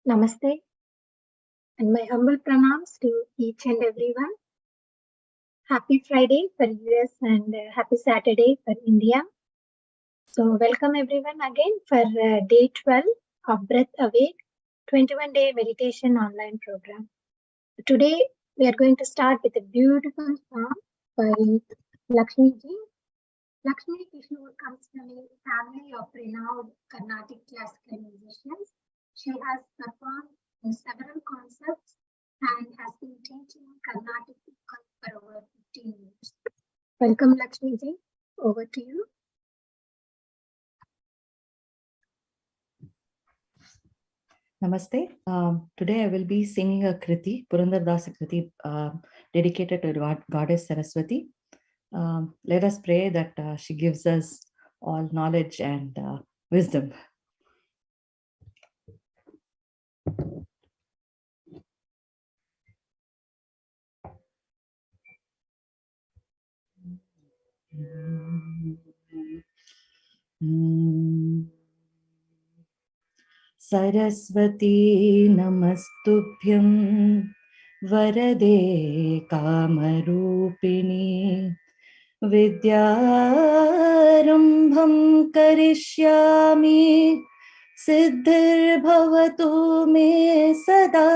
Namaste and my humble pranams to each and everyone. Happy Friday for US and happy Saturday for India. So welcome everyone again for day 12 of Breath Awake 21-day meditation online program. Today we are going to start with a beautiful song by Lakshmi ji. Lakshmi Kishore comes from a family of renowned Carnatic classical musicians. She has performed in several concerts and has been teaching Carnatic for over 15 years. Welcome, Lakshmi ji. Over to you. Namaste. Today I will be singing a Kriti, Purandardasa Kriti, dedicated to Goddess Saraswati. Let us pray that she gives us all knowledge and wisdom. Saraswati Namastubhyam Varade Kamarupini Vidyarambham Karishyami सिद्धिर्भवतु मे सदा।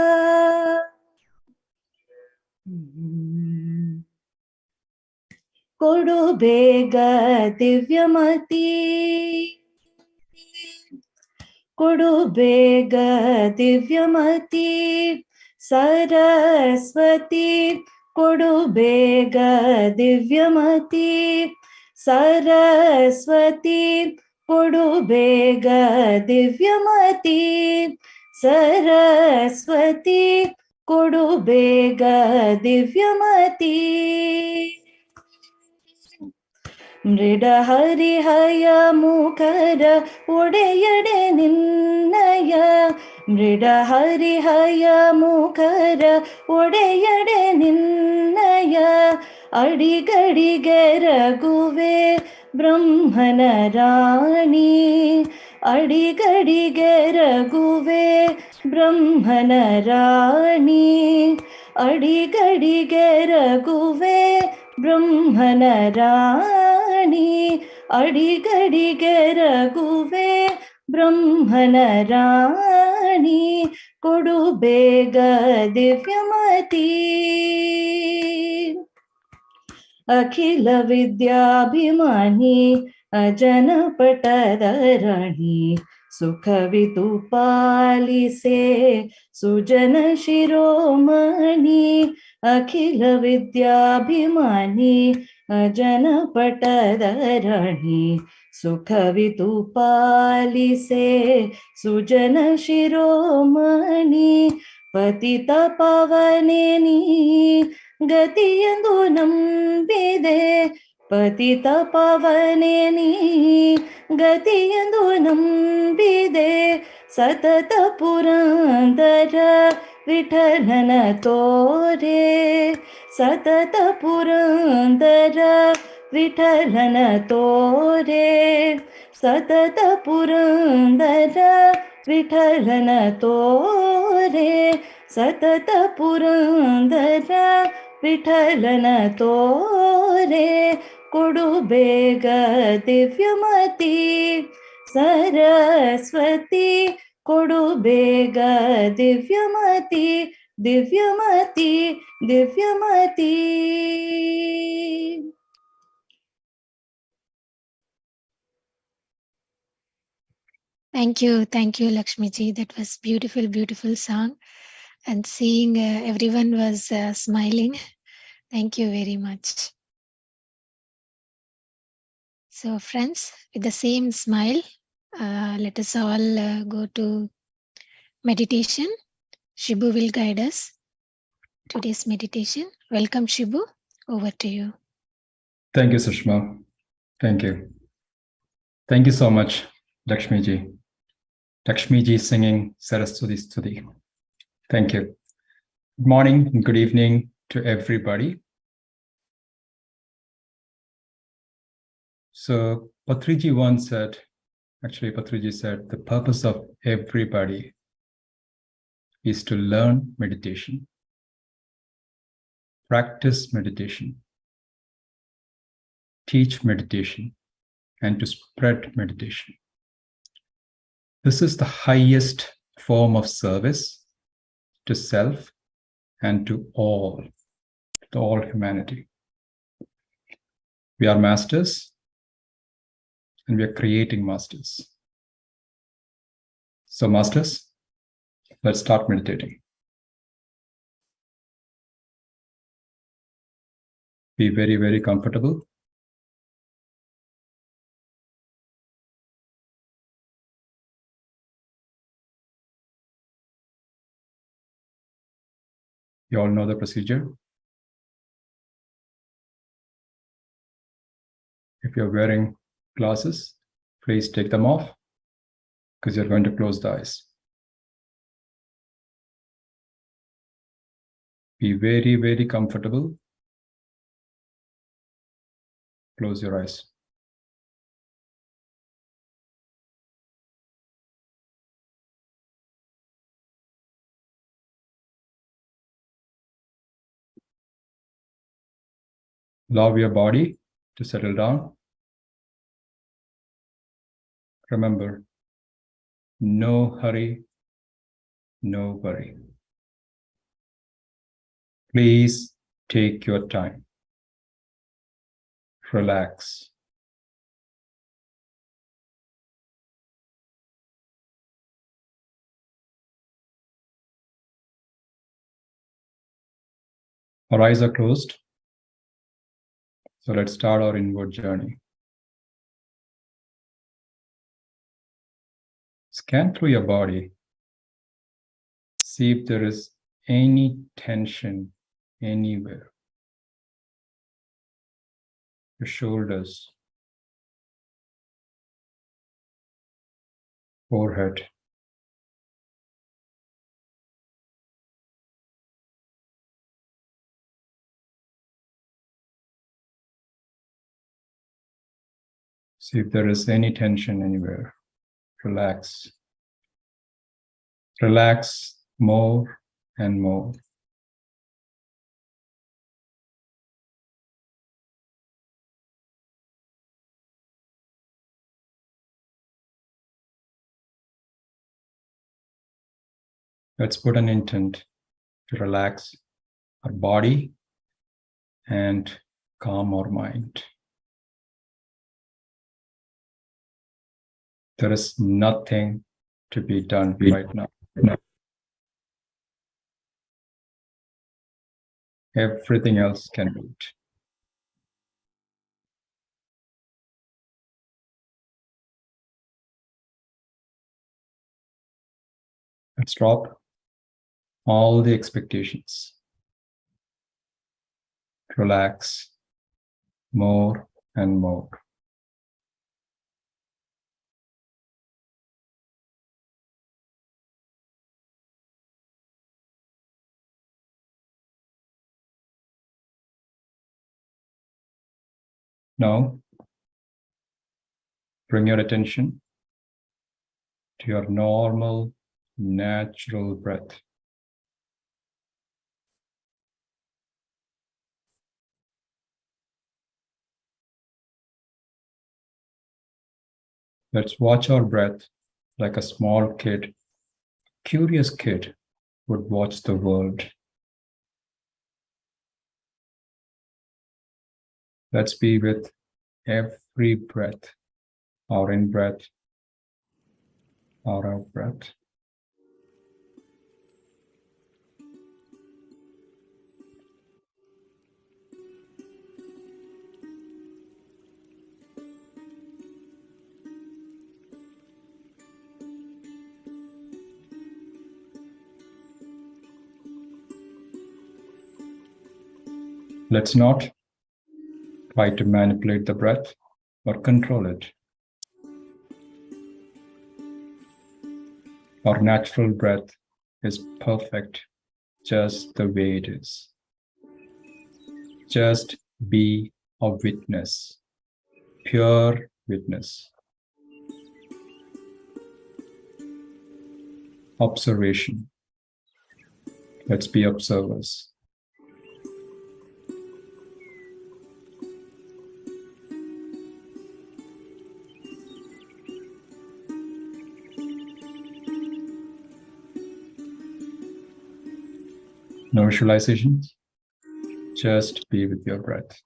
कोडु बेग दिव्यमति, कोडु बेग दिव्यमति सरस्वती, कोडु बेग दिव्यमति सरस्वती, कोडु बेग दिव्यमति सरस्वती, कोडु बेग दिव्यमति। मृड हरिहय मुखर उडेयडे निन्नय, मृड हरिहय मुखर उडेयडे निन्नय अडिगडिगे रघुवे ब्रह्मन राणी, अडिगडिगे रघुवे ब्रह्मन राणी, अडिगडिगे रघुवे ब्रह्मन राणी, अडिगडिगे रघुवे ब्रह्मन राणी, कोडु बेग दिव्यमति। अखिल विद्याभिमानी अजन पटदरणि, सुखवितु पालिसे सुजन शिरोमणि, अखिल विद्याभिमानी अजन पटदरणि, सुखवितु पालिसे सुजन शिरोमणि, पतित पावनेनी गतियंदु नंबिदे, पतित पावनेनी गतियंदु नंबिदे, सतत पुरंदर विठलन तोरे, सतत पुरंदर विठलन तोरे, सतत पुरंदर विठलन तोरे, सतत पुरंदर विठलन तोरे, कोडु बेग दिव्यमति सरस्वती, कोडु बेग दिव्यमति, दिव्यमति, दिव्यमति। Thank you, Lakshmi ji. That was beautiful, beautiful song. And seeing everyone was smiling. Thank you very much. So friends, with the same smile, let us all go to meditation. Shibu will guide us today's meditation. Welcome, Shibu. Over to you. Thank you, Sushma. Thank you. Thank you so much, Lakshmi ji. Lakshmi ji singing Saraswati Stuti. Thank you. Good morning and good evening to everybody. So Patriji once said, actually Patriji said, the purpose of everybody is to learn meditation, practice meditation, teach meditation, and to spread meditation. This is the highest form of service to self and to all humanity. We are masters and we are creating masters. So masters, let's start meditating. Be very, very comfortable. You all know the procedure. If you're wearing glasses, please take them off because you're going to close the eyes. Be very, very comfortable. Close your eyes. Allow your body to settle down. Remember, No hurry, no worry. Please take your time. Relax. Our eyes are closed. So let's start our inward journey. Scan through your body. See if there is any tension anywhere. Your shoulders, forehead, see if there is any tension anywhere. Relax. Relax more and more. Let's put an intent to relax our body and calm our mind. There is nothing to be done right now. Everything else can wait. Let's drop all the expectations. Relax more and more. Now, bring your attention to your normal, natural breath. Let's watch our breath like a small kid, curious kid would watch the world. Let's be with every breath, our in-breath, our out-breath. Let's not try to manipulate the breath or control it. Our natural breath is perfect just the way it is. Just be a witness, pure witness. Observation. Let's be observers. No visualizations, just be with your breath.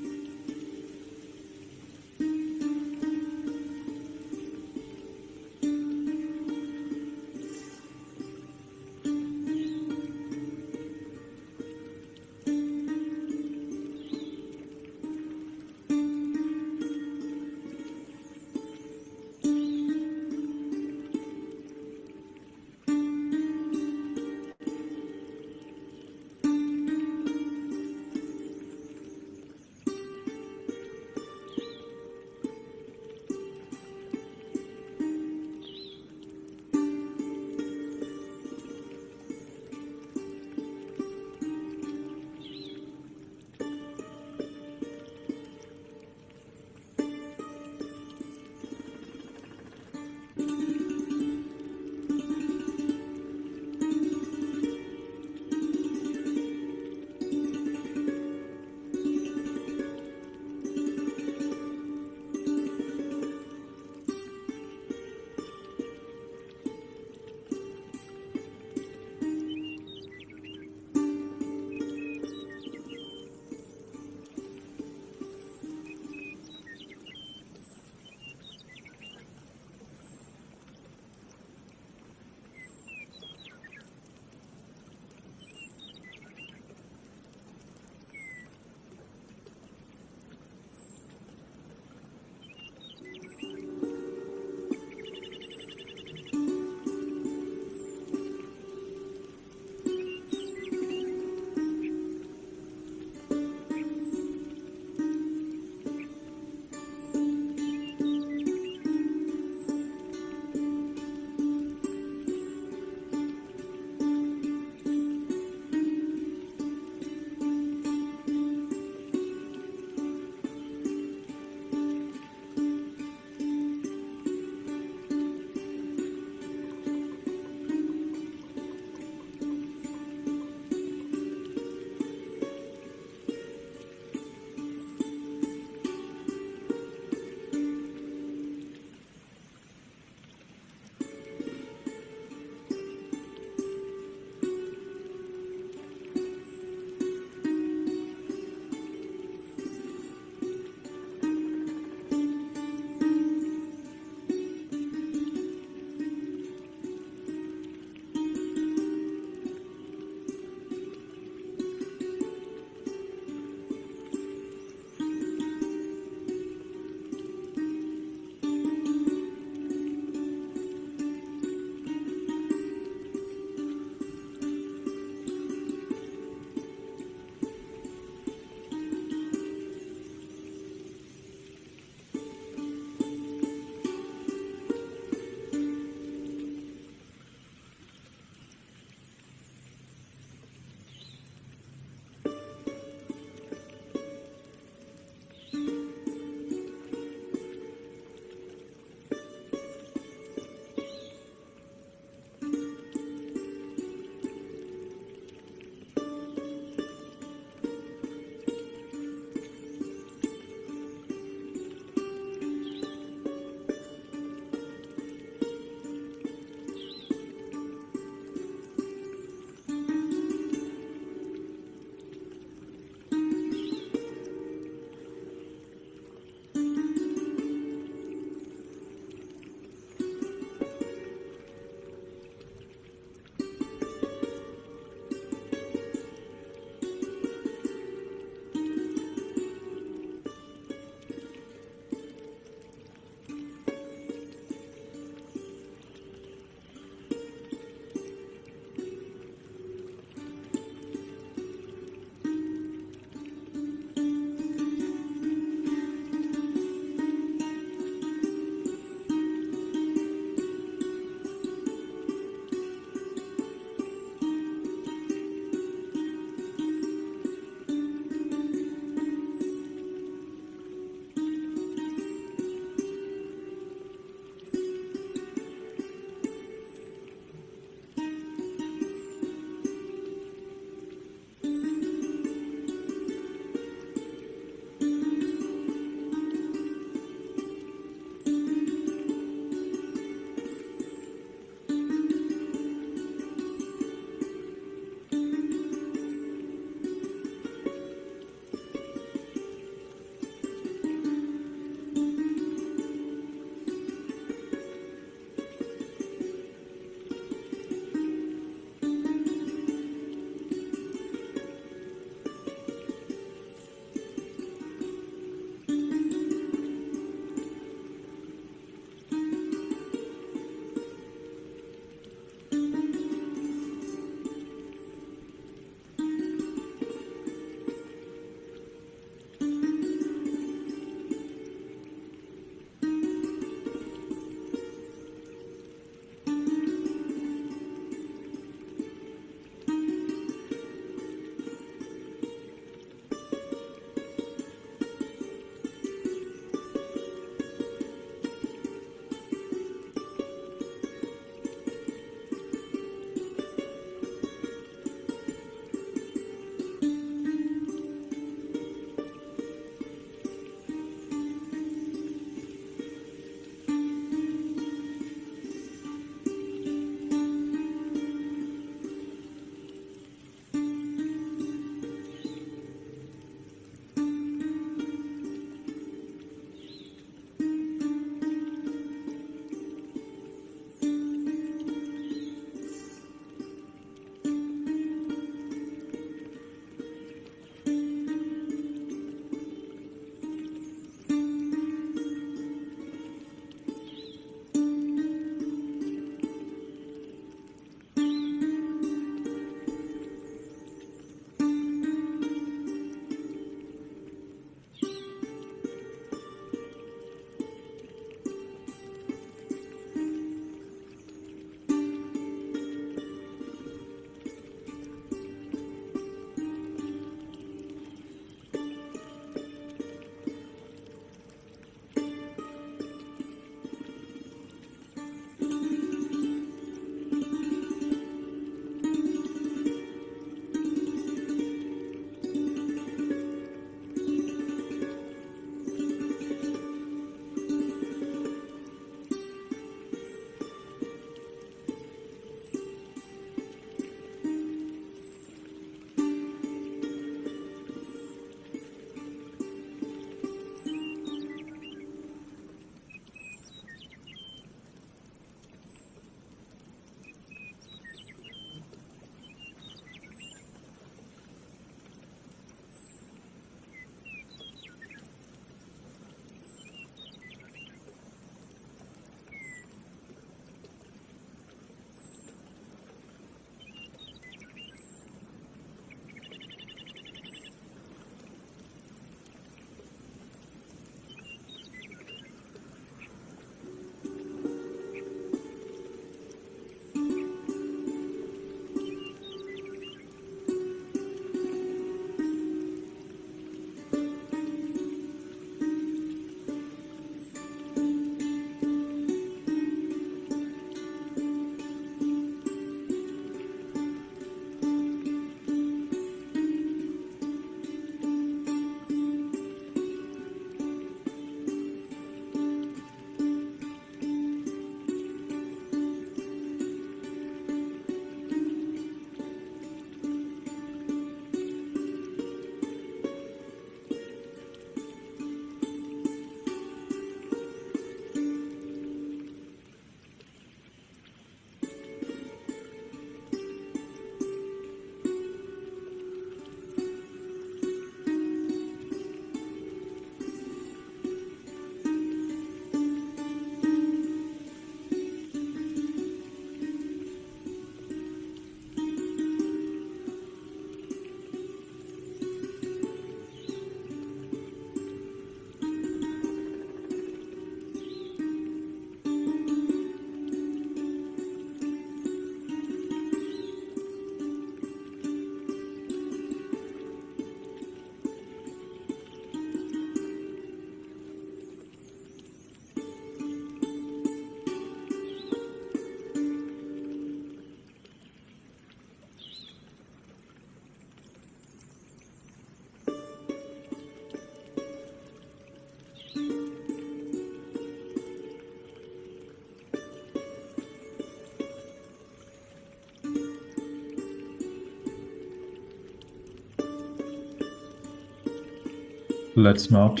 Let's not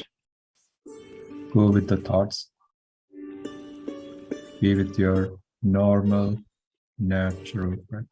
go with the thoughts. Be with your normal, natural breath.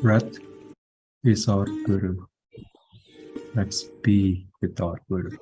breath is our Guru. Let's be with our Guru.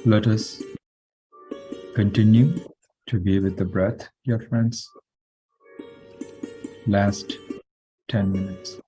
Let us continue to be with the breath, dear friends. Last 10 minutes.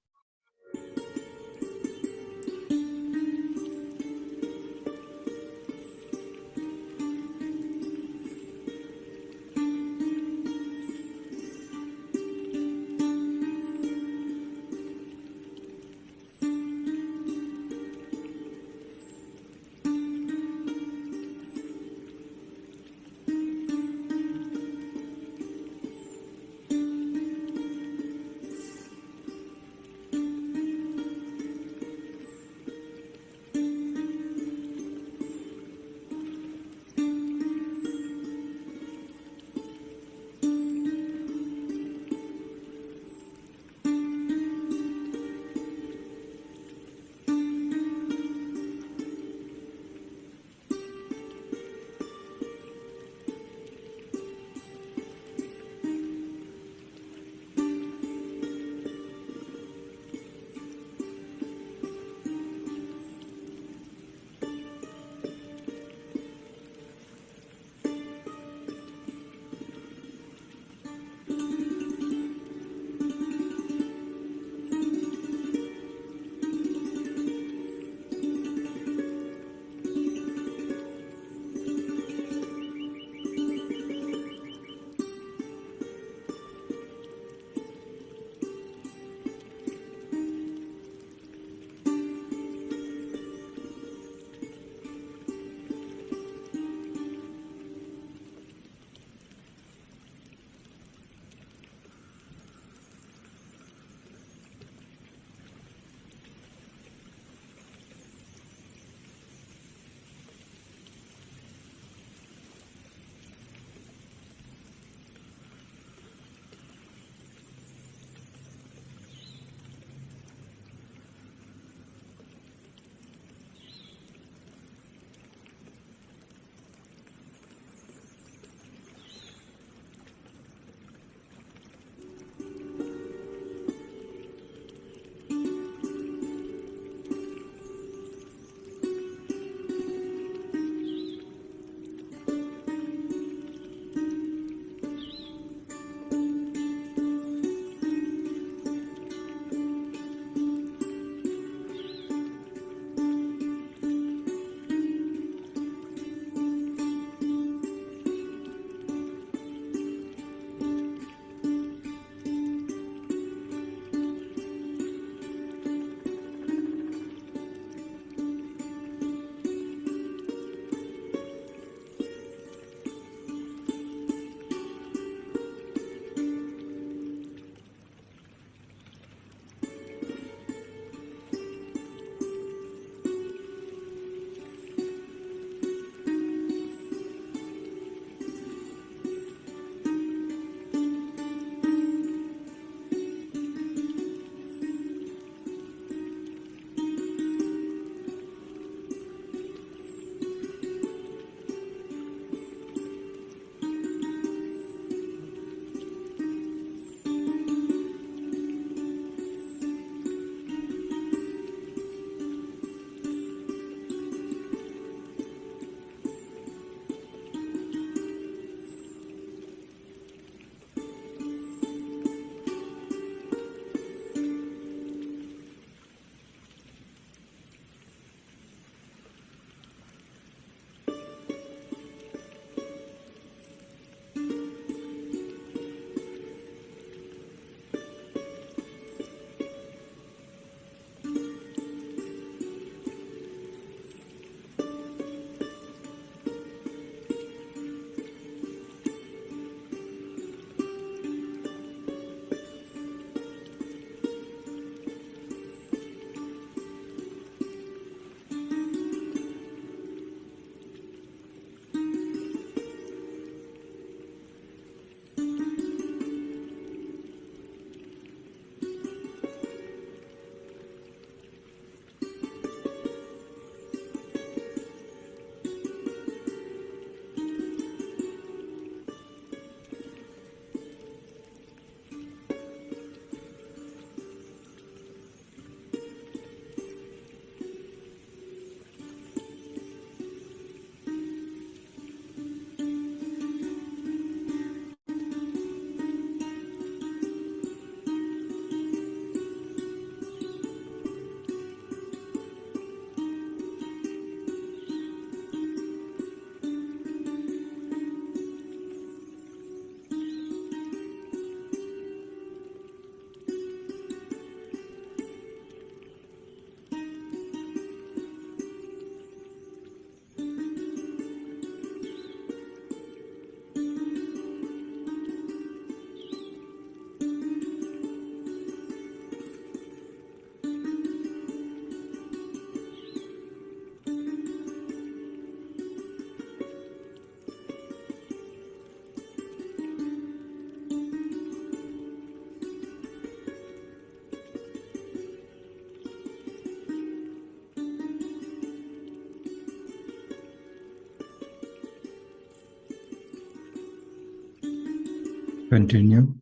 Continue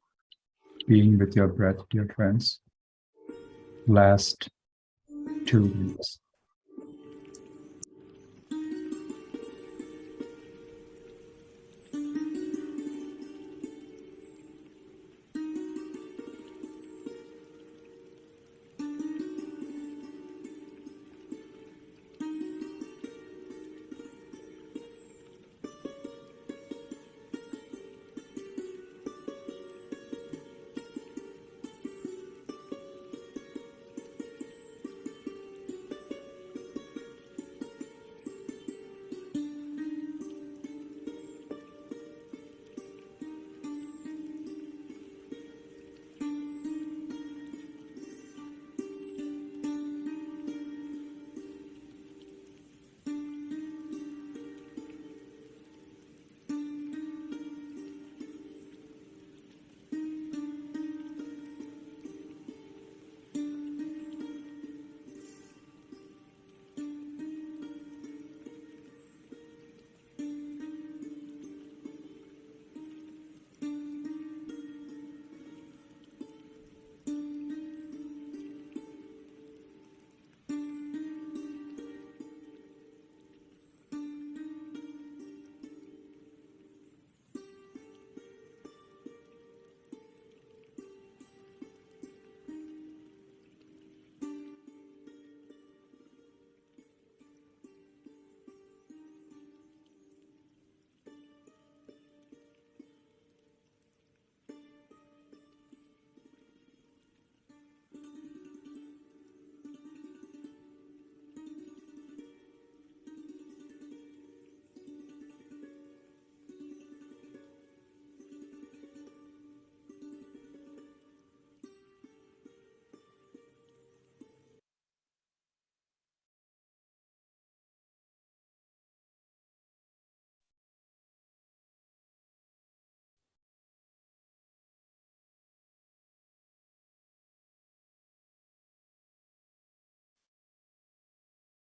being with your breath, dear friends. Last 2 minutes.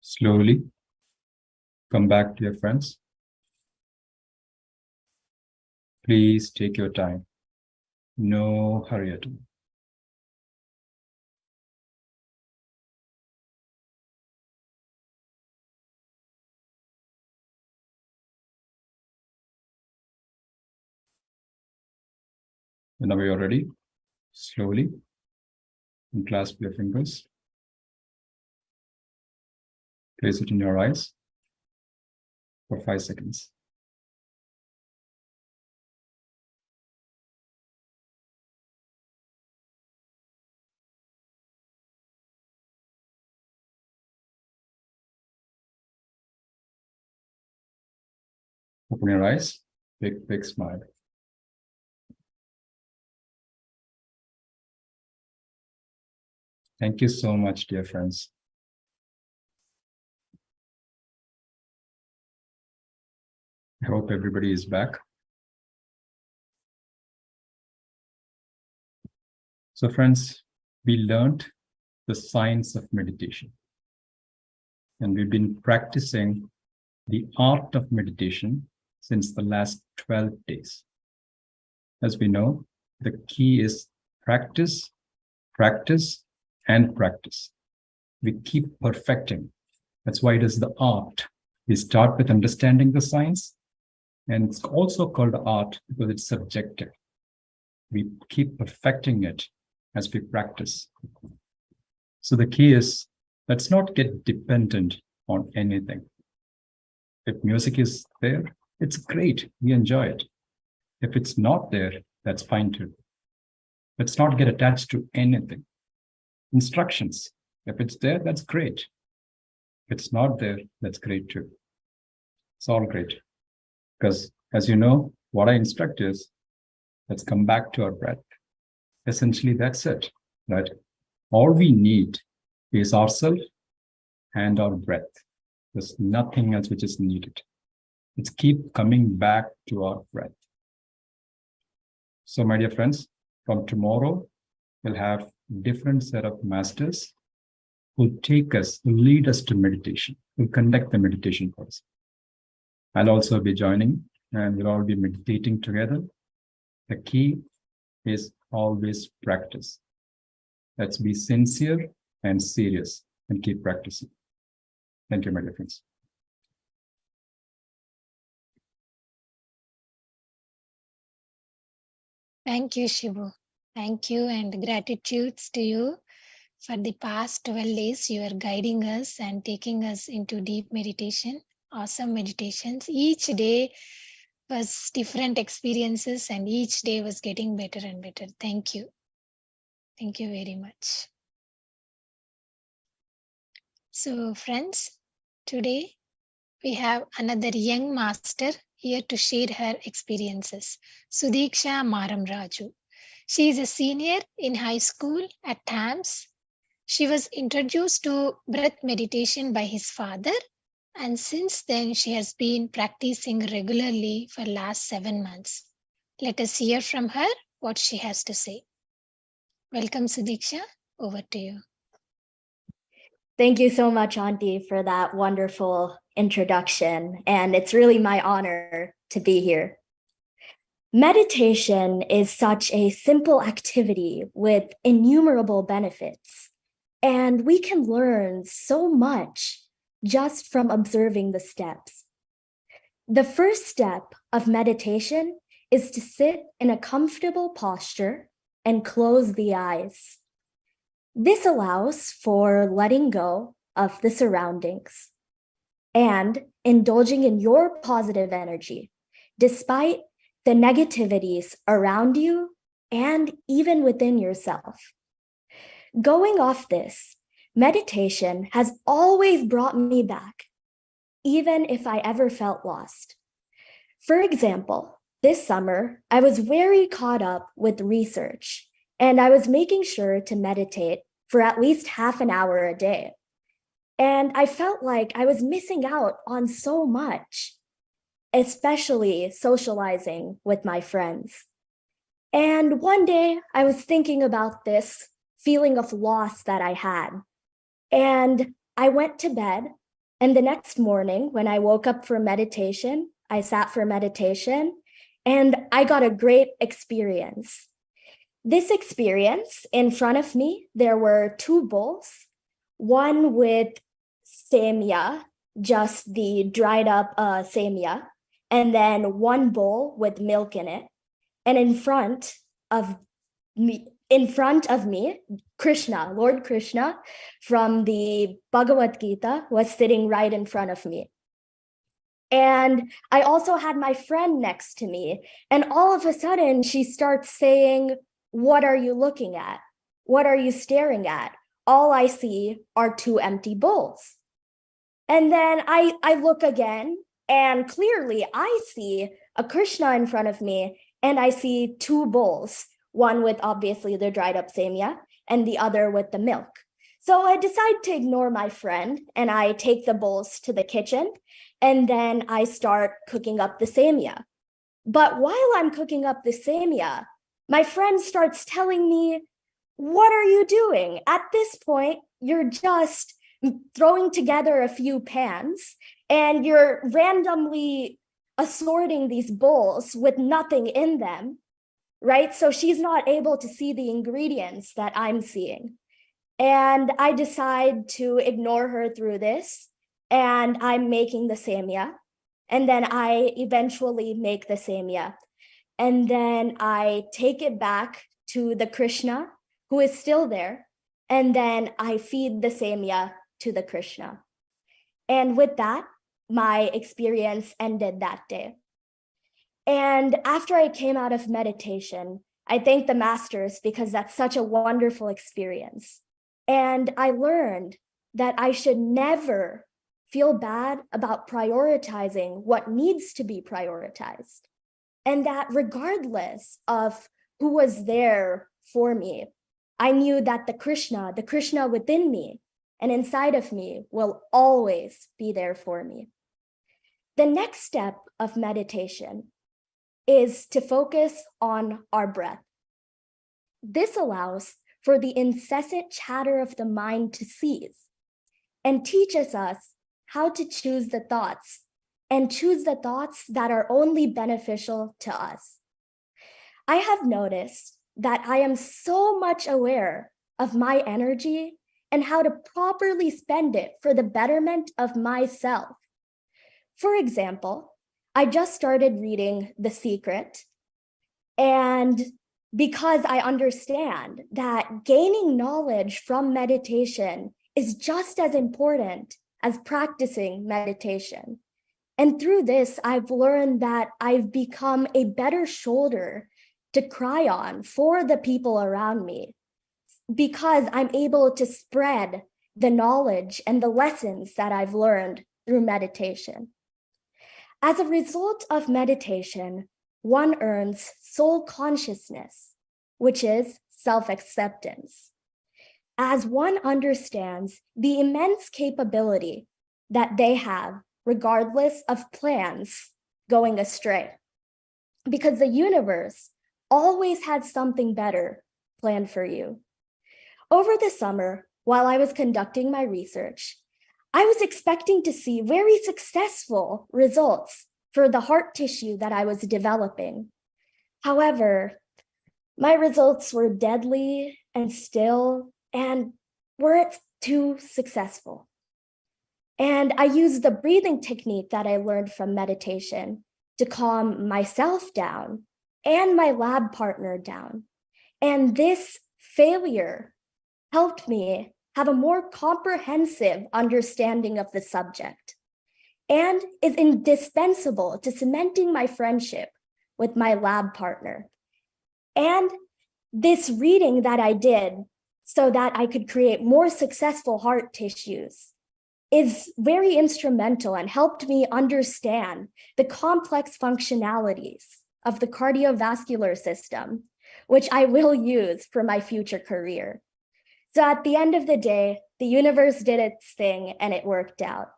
Slowly come back to your friends. Please take your time. No hurry at all. Whenever you're ready, slowly unclasp your fingers. Place it in your eyes for 5 seconds. Open your eyes, big smile. Thank you so much, dear friends. I hope everybody is back. So friends, we learned the science of meditation. And we've been practicing the art of meditation since the last 12 days. As we know, the key is practice, practice, and practice. We keep perfecting. That's why it is the art. We start with understanding the science, and it's also called art because it's subjective. We keep perfecting it as we practice. So the key is, let's not get dependent on anything. If music is there, it's great. We enjoy it. If it's not there, that's fine too. Let's not get attached to anything. Instructions, if it's there, that's great. If it's not there, that's great too. It's all great. Because as you know, what I instruct is, let's come back to our breath. Essentially, that's it, right? All we need is ourselves and our breath. There's nothing else which is needed. Let's keep coming back to our breath. So, my dear friends, from tomorrow, we'll have different set of masters who take us, who lead us to meditation, who conduct the meditation for us. I'll also be joining, and we'll all be meditating together. The key is always practice. Let's be sincere and serious and keep practicing. Thank you, my dear friends. Thank you, Shivu. Thank you and gratitudes to you for the past 12 days. You are guiding us and taking us into deep meditation, awesome meditations. Each day was different experiences and each day was getting better and better. Thank you. Thank you very much. So friends, today we have another young master here to share her experiences. Sudiksha Maram Raju. She is a senior in high school at TAMS. She was introduced to breath meditation by his father, and since then she has been practicing regularly for last 7 months. Let us hear from her what she has to say. Welcome, Sudiksha. Over to you. Thank you so much, Auntie, for that wonderful introduction. And it's really my honor to be here. Meditation is such a simple activity with innumerable benefits. And we can learn so much just from observing the steps. The first step of meditation is to sit in a comfortable posture and close the eyes. This allows for letting go of the surroundings and indulging in your positive energy, despite the negativities around you and even within yourself. Going off this, meditation has always brought me back, even if I ever felt lost. For example, this summer, I was very caught up with research, and I was making sure to meditate for at least half an hour a day. And I felt like I was missing out on so much, especially socializing with my friends. And one day I was thinking about this feeling of loss that I had. And I went to bed. And the next morning, when I woke up for meditation, I sat for meditation, and I got a great experience. This experience, in front of me, there were 2 bowls, one with semia, just the dried up semia, and then one bowl with milk in it. And in front of me, Krishna, Lord Krishna from the Bhagavad Gita was sitting right in front of me. And I also had my friend next to me. And all of a sudden she starts saying, "What are you looking at? What are you staring at? All I see are 2 empty bowls." And then I look again, and clearly I see a Krishna in front of me, and I see 2 bowls, one with obviously the dried up semia and the other with the milk. So I decide to ignore my friend, and I take the bowls to the kitchen, and then I start cooking up the semia. But while I'm cooking up the semia, my friend starts telling me, "What are you doing? At this point, you're just throwing together a few pans and you're randomly assorting these bowls with nothing in them," right? So she's not able to see the ingredients that I'm seeing. And I decide to ignore her through this, and I'm making the semia. And then I eventually make the semia. And then I take it back to the Krishna, who is still there. And then I feed the semia to the Krishna. And with that, my experience ended that day. And after I came out of meditation, I thanked the masters because that's such a wonderful experience. And I learned that I should never feel bad about prioritizing what needs to be prioritized. And that regardless of who was there for me, I knew that the Krishna within me and inside of me will always be there for me. The next step of meditation is to focus on our breath. This allows for the incessant chatter of the mind to cease and teaches us how to choose the thoughts and choose the thoughts that are only beneficial to us. I have noticed that I am so much aware of my energy and how to properly spend it for the betterment of myself. For example, I just started reading The Secret, and because I understand that gaining knowledge from meditation is just as important as practicing meditation. And through this, I've learned that I've become a better shoulder to cry on for the people around me, because I'm able to spread the knowledge and the lessons that I've learned through meditation. As a result of meditation, one earns soul consciousness, which is self-acceptance. As one understands the immense capability that they have, regardless of plans going astray, because the universe always had something better planned for you. Over the summer, while I was conducting my research, I was expecting to see very successful results for the heart tissue that I was developing. However, my results were deadly and still and weren't too successful. And I used the breathing technique that I learned from meditation to calm myself down and my lab partner down. And this failure helped me have a more comprehensive understanding of the subject and is indispensable to cementing my friendship with my lab partner. And this reading that I did so that I could create more successful heart tissues is very instrumental and helped me understand the complex functionalities of the cardiovascular system, which I will use for my future career. So at the end of the day, the universe did its thing and it worked out.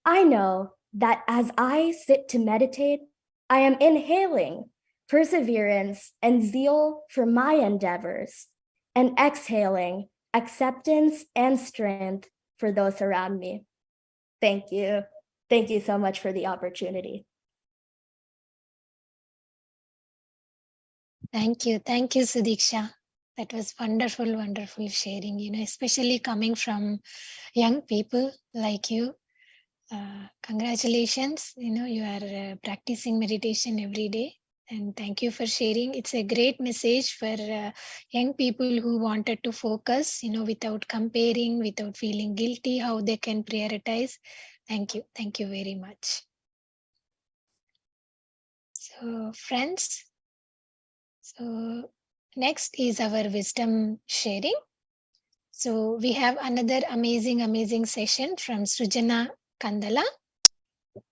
I know that as I sit to meditate, I am inhaling perseverance and zeal for my endeavors, and exhaling acceptance and strength for those around me. Thank you. Thank you so much for the opportunity. Thank you, Sudiksha. That was wonderful, wonderful sharing, especially coming from young people like you. Congratulations, you are practicing meditation every day. And thank you for sharing. It's a great message for young people who wanted to focus, without comparing, without feeling guilty, how they can prioritize. Thank you. Thank you very much. So friends, next is our wisdom sharing. So we have another amazing session from Srujana Kandala.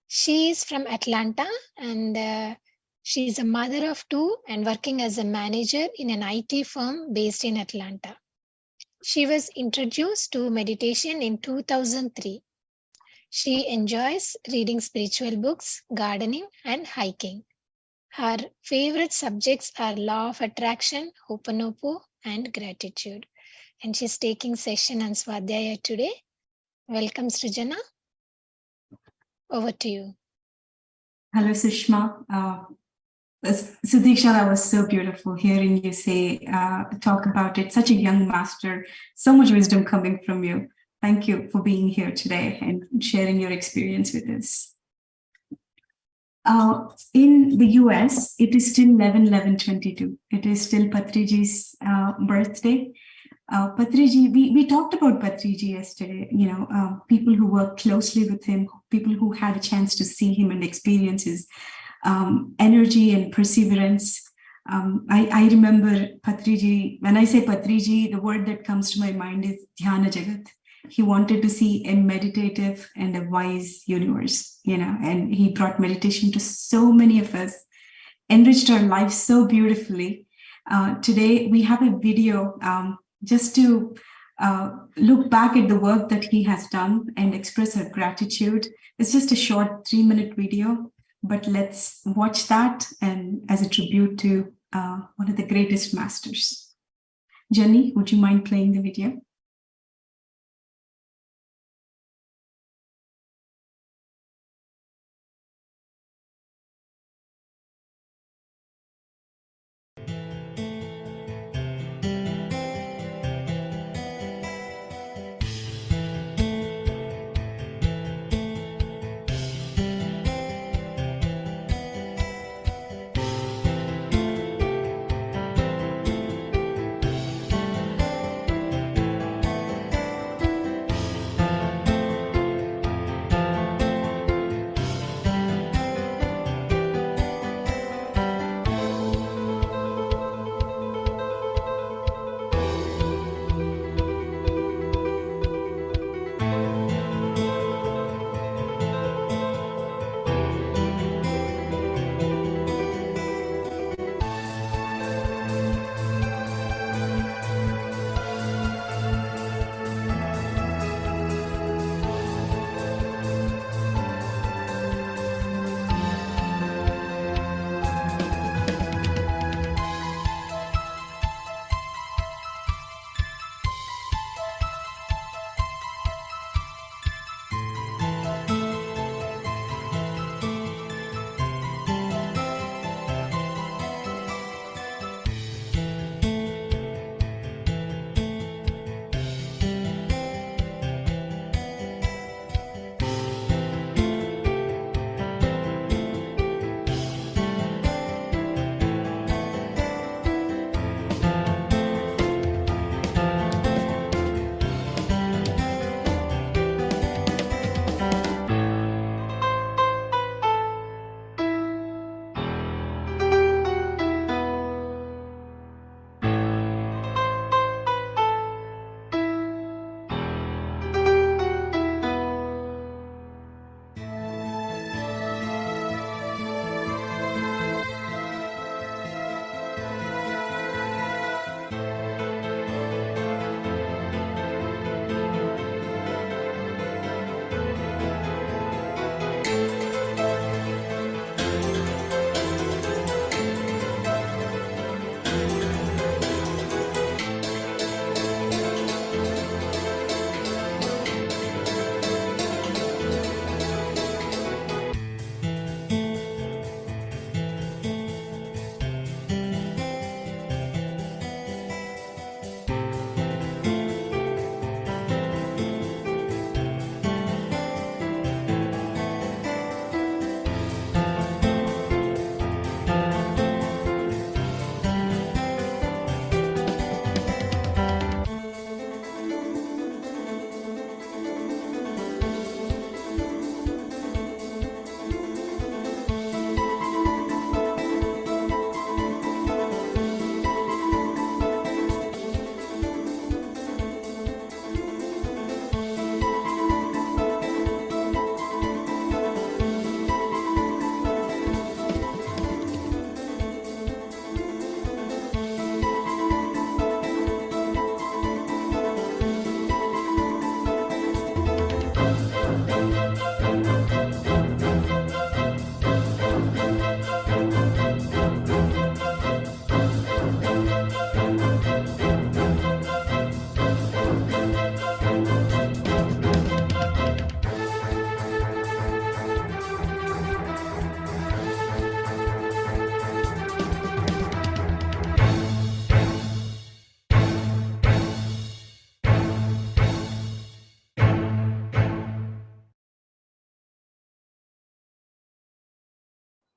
She is from Atlanta, and she is a mother of two and working as a manager in an IT firm based in Atlanta. She was introduced to meditation in 2003. She enjoys reading spiritual books, gardening, and hiking. Her favorite subjects are law of attraction, Ho'oponopono, and gratitude. And she's taking session on Swadhyaya today. Welcome, Srujana. Over to you. Hello, Sushma. Sudiksha, that was so beautiful hearing you say, talk about it. Such a young master, so much wisdom coming from you. Thank you for being here today and sharing your experience with us. In the US, it is still 11/11/22. It is still Patriji's birthday. Patriji, we talked about Patriji yesterday, people who work closely with him, people who had a chance to see him and experience his energy and perseverance. I remember Patriji, when I say Patriji, the word that comes to my mind is Dhyana Jagat. He wanted to see a meditative and a wise universe, and he brought meditation to so many of us, enriched our lives so beautifully. Today, we have a video just to look back at the work that he has done and express our gratitude. It's just a short 3-minute video, but let's watch that and as a tribute to one of the greatest masters. Jenny, would you mind playing the video?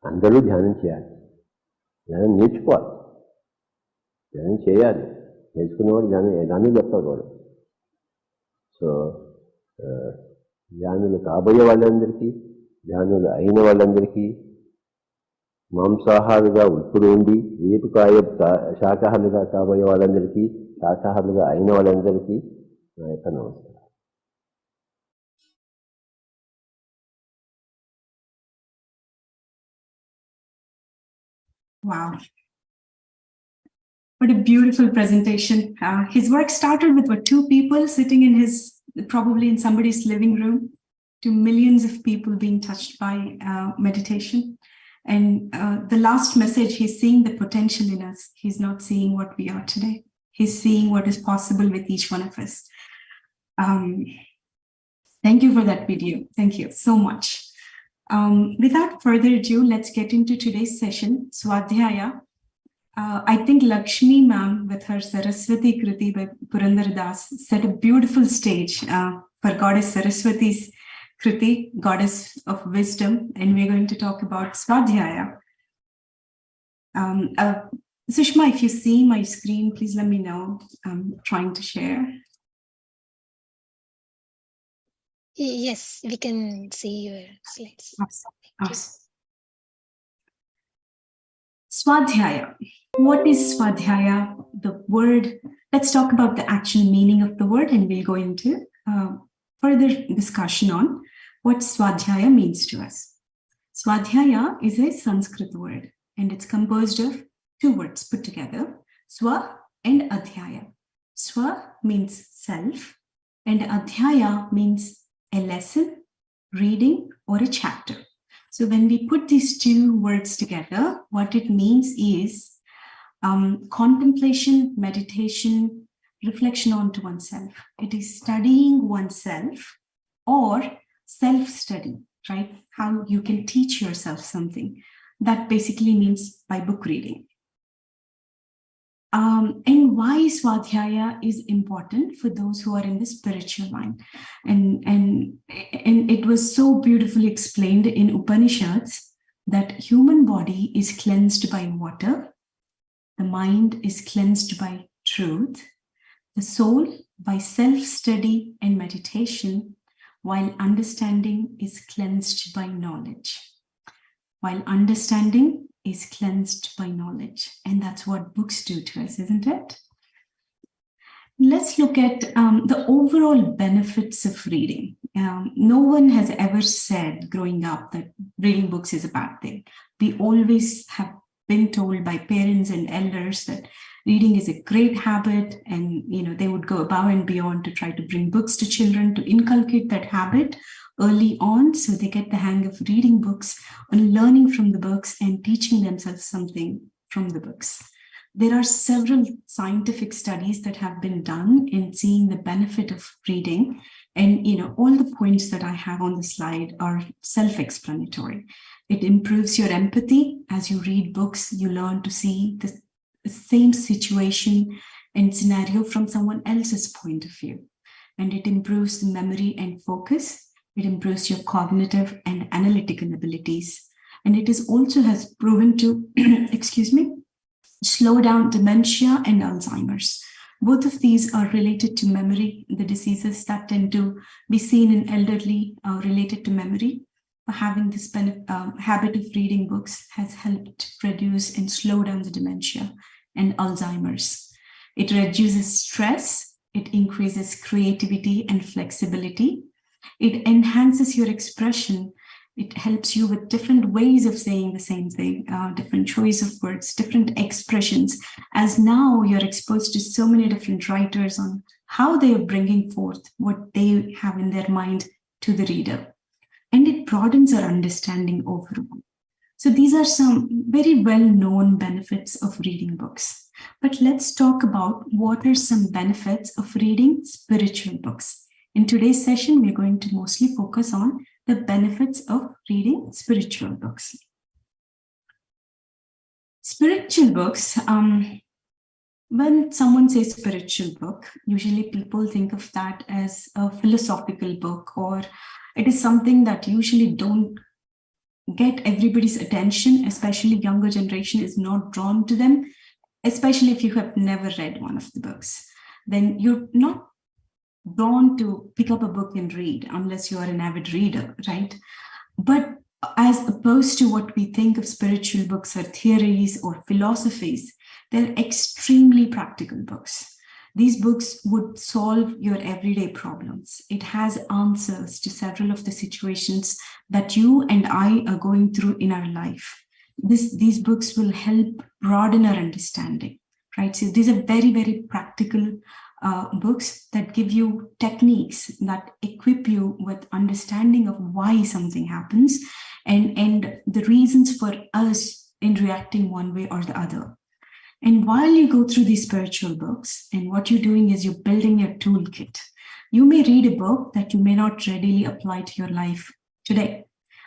అందరూ ధ్యానం చేయాలి, ధ్యానం నేర్చుకోవాలి, ధ్యానం చేయాలి. నేర్చుకునేవాడు ధ్యానం చెప్తాడు వాడు. సో ధ్యానులు కాబోయే వాళ్ళందరికీ, ధ్యానులు అయిన వాళ్ళందరికీ, మాంసాహారులుగా ఇప్పుడు ఉండి వేపుకాయ శాకాహారులుగా కాబోయే వాళ్ళందరికీ, శాకాహారులుగా అయిన వాళ్ళందరికీ నా యొక్క నమస్కారం. Wow. What a beautiful presentation. His work started with two people sitting in probably in somebody's living room, to millions of people being touched by meditation. And the last message, he's seeing the potential in us. He's not seeing what we are today. He's seeing what is possible with each one of us. Thank you for that video. Thank you so much. Without further ado, let's get into today's session, Swadhyaya. I think Lakshmi ma'am with her Saraswati Kriti by Purandar Das set a beautiful stage for Goddess Saraswati's Kriti, Goddess of Wisdom, and we're going to talk about Swadhyaya. Sushma, if you see my screen, please let me know. I'm trying to share. Yes, we can see your slides. Awesome. Swadhyaya. What is Swadhyaya? The word, let's talk about the actual meaning of the word, and we'll go into further discussion on what Swadhyaya means to us. Swadhyaya is a Sanskrit word, and it's composed of two words put together, Swa and Adhyaya. Swa means self, and Adhyaya means a lesson, reading, or a chapter. So when we put these two words together, what it means is contemplation, meditation, reflection onto oneself. It is studying oneself or self-study, right? How you can teach yourself something. That basically means by book reading. And why Swadhyaya is important for those who are in the spiritual line. And it was so beautifully explained in Upanishads that human body is cleansed by water, the mind is cleansed by truth, the soul by self-study and meditation, while understanding is cleansed by knowledge. While understanding is cleansed by knowledge. And that's what books do to us, isn't it? Let's look at the overall benefits of reading. No one has ever said growing up that reading books is a bad thing. We always have been told by parents and elders that reading is a great habit, and they would go above and beyond to try to bring books to children, to inculcate that habit early on, so they get the hang of reading books and learning from the books and teaching themselves something from the books. There are several scientific studies that have been done in seeing the benefit of reading, and all the points that I have on the slide are self-explanatory. It improves your empathy. As you read books, you learn to see the same situation and scenario from someone else's point of view, and it improves the memory and focus. It improves your cognitive and analytical abilities. And it is also has proven to, slow down dementia and Alzheimer's. Both of these are related to memory, the diseases that tend to be seen in elderly related to memory. Having this habit of reading books has helped reduce and slow down the dementia and Alzheimer's. It reduces stress. It increases creativity and flexibility. It enhances your expression. It helps you with different ways of saying the same thing, different choice of words, different expressions, as now you're exposed to so many different writers on how they are bringing forth what they have in their mind to the reader. And it broadens our understanding overall. So these are some very well-known benefits of reading books. But let's talk about what are some benefits of reading spiritual books. In today's session, we're going to mostly focus on the benefits of reading spiritual books. Spiritual books, when someone says spiritual book, usually people think of that as a philosophical book, or it is something that usually don't get everybody's attention, especially younger generation is not drawn to them, especially if you have never read one of the books. Then you're not drawn to pick up a book and read unless you are an avid reader, right? But as opposed to what we think of spiritual books or theories or philosophies, they're extremely practical books. These books would solve your everyday problems. It has answers to several of the situations that you and I are going through in our life. These books will help broaden our understanding, right? So these are very, very practical books that give you techniques that equip you with understanding of why something happens and the reasons for us in reacting one way or the other. And while you go through these spiritual books, and what you're doing is you're building your toolkit. You may read a book that you may not readily apply to your life today.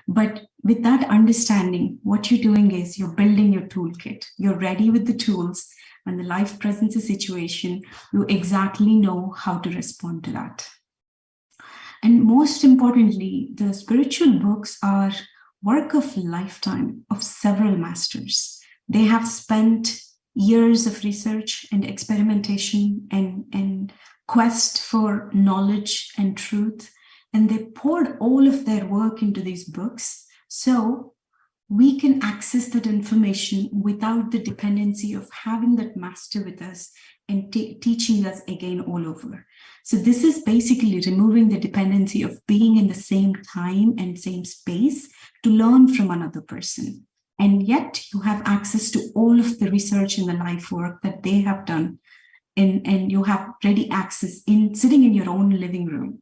But with that understanding, what you're doing is you're building your toolkit. You're ready with the tools. When the life presents a situation, you exactly know how to respond to that. And most importantly, the spiritual books are work of lifetime of several masters. They have spent years of research and experimentation and quest for knowledge and truth. And they poured all of their work into these books. So we can access that information without the dependency of having that master with us and teaching us again all over. So this is basically removing the dependency of being in the same time and same space to learn from another person. And yet you have access to all of the research and the life work that they have done. And you have ready access in sitting in your own living room.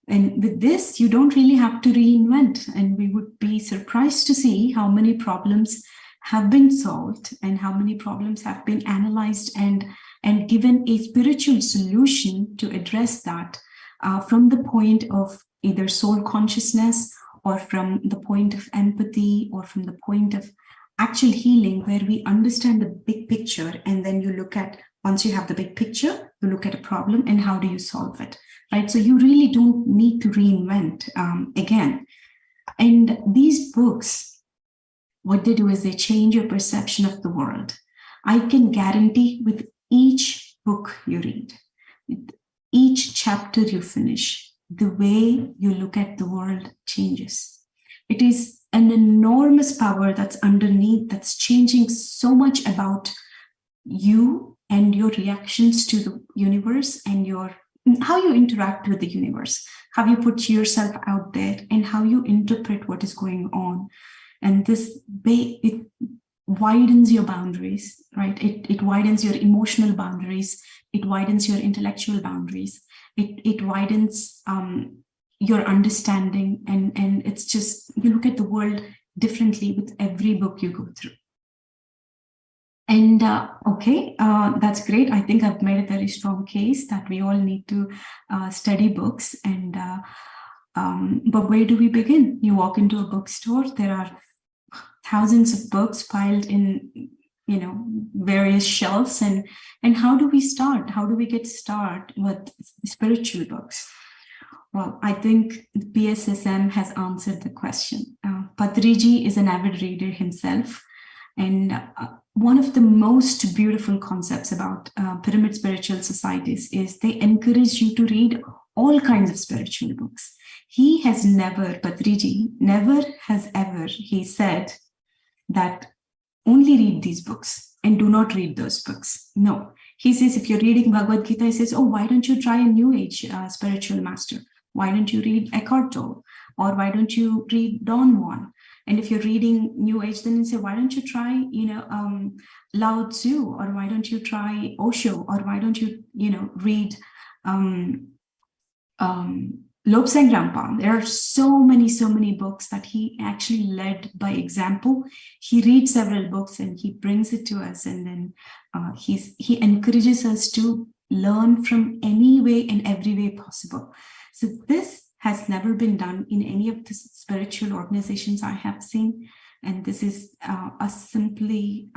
And with this, you don't really have to reinvent. And we would be surprised to see how many problems have been solved and how many problems have been analyzed and given a spiritual solution to address that from the point of either soul consciousness or from the point of empathy or from the point of actual healing, where we understand the big picture. And then you look at, once you have the big picture, you look at a problem and how do you solve it? Right? So you really don't need to reinvent again. And these books, what they do is they change your perception of the world. I can guarantee with each book you read, with each chapter you finish, the way you look at the world changes. It is an enormous power that's underneath, that's changing so much about you and your reactions to the universe and how you interact with the universe, how you put yourself out there and how you interpret what is going on. And this, it widens your boundaries, right? It widens your emotional boundaries. It widens your intellectual boundaries. It widens your understanding. And it's just, you look at the world differently with every book you go through. And that's great. I think I've made a very strong case that we all need to study books. And but where do we begin? You walk into a bookstore, there are thousands of books piled in, various shelves. And how do we start? How do we get started with spiritual books? Well, I think the PSSM has answered the question. Patriji is an avid reader himself. And one of the most beautiful concepts about pyramid spiritual societies is they encourage you to read all kinds of spiritual books. He has never, Patriji, never has ever, he said that only read these books and do not read those books. No, he says if you're reading Bhagavad Gita, he says, oh, why don't you try a New Age spiritual master? Why don't you read Eckhart Tolle? Or why don't you read Don Juan? And if you're reading New Age, then you say, why don't you try, Lao Tzu? Or why don't you try Osho? Or why don't you, read Lobsang Rampa? There are so many books that he actually led by example. He reads several books and he brings it to us. And then he encourages us to learn from any way and every way possible. So this has never been done in any of the spiritual organizations I have seen. And this is simply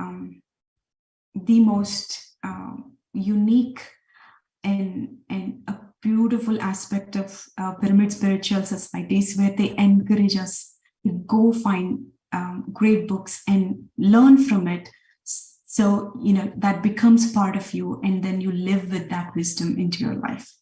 the most unique and a beautiful aspect of pyramid spiritual societies, where they encourage us go find great books and learn from it. So, that becomes part of you, and then you live with that wisdom into your life.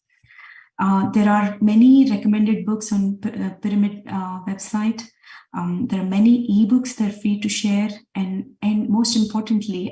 There are many recommended books on Pyramid website. There are many ebooks that are free to share. And most importantly,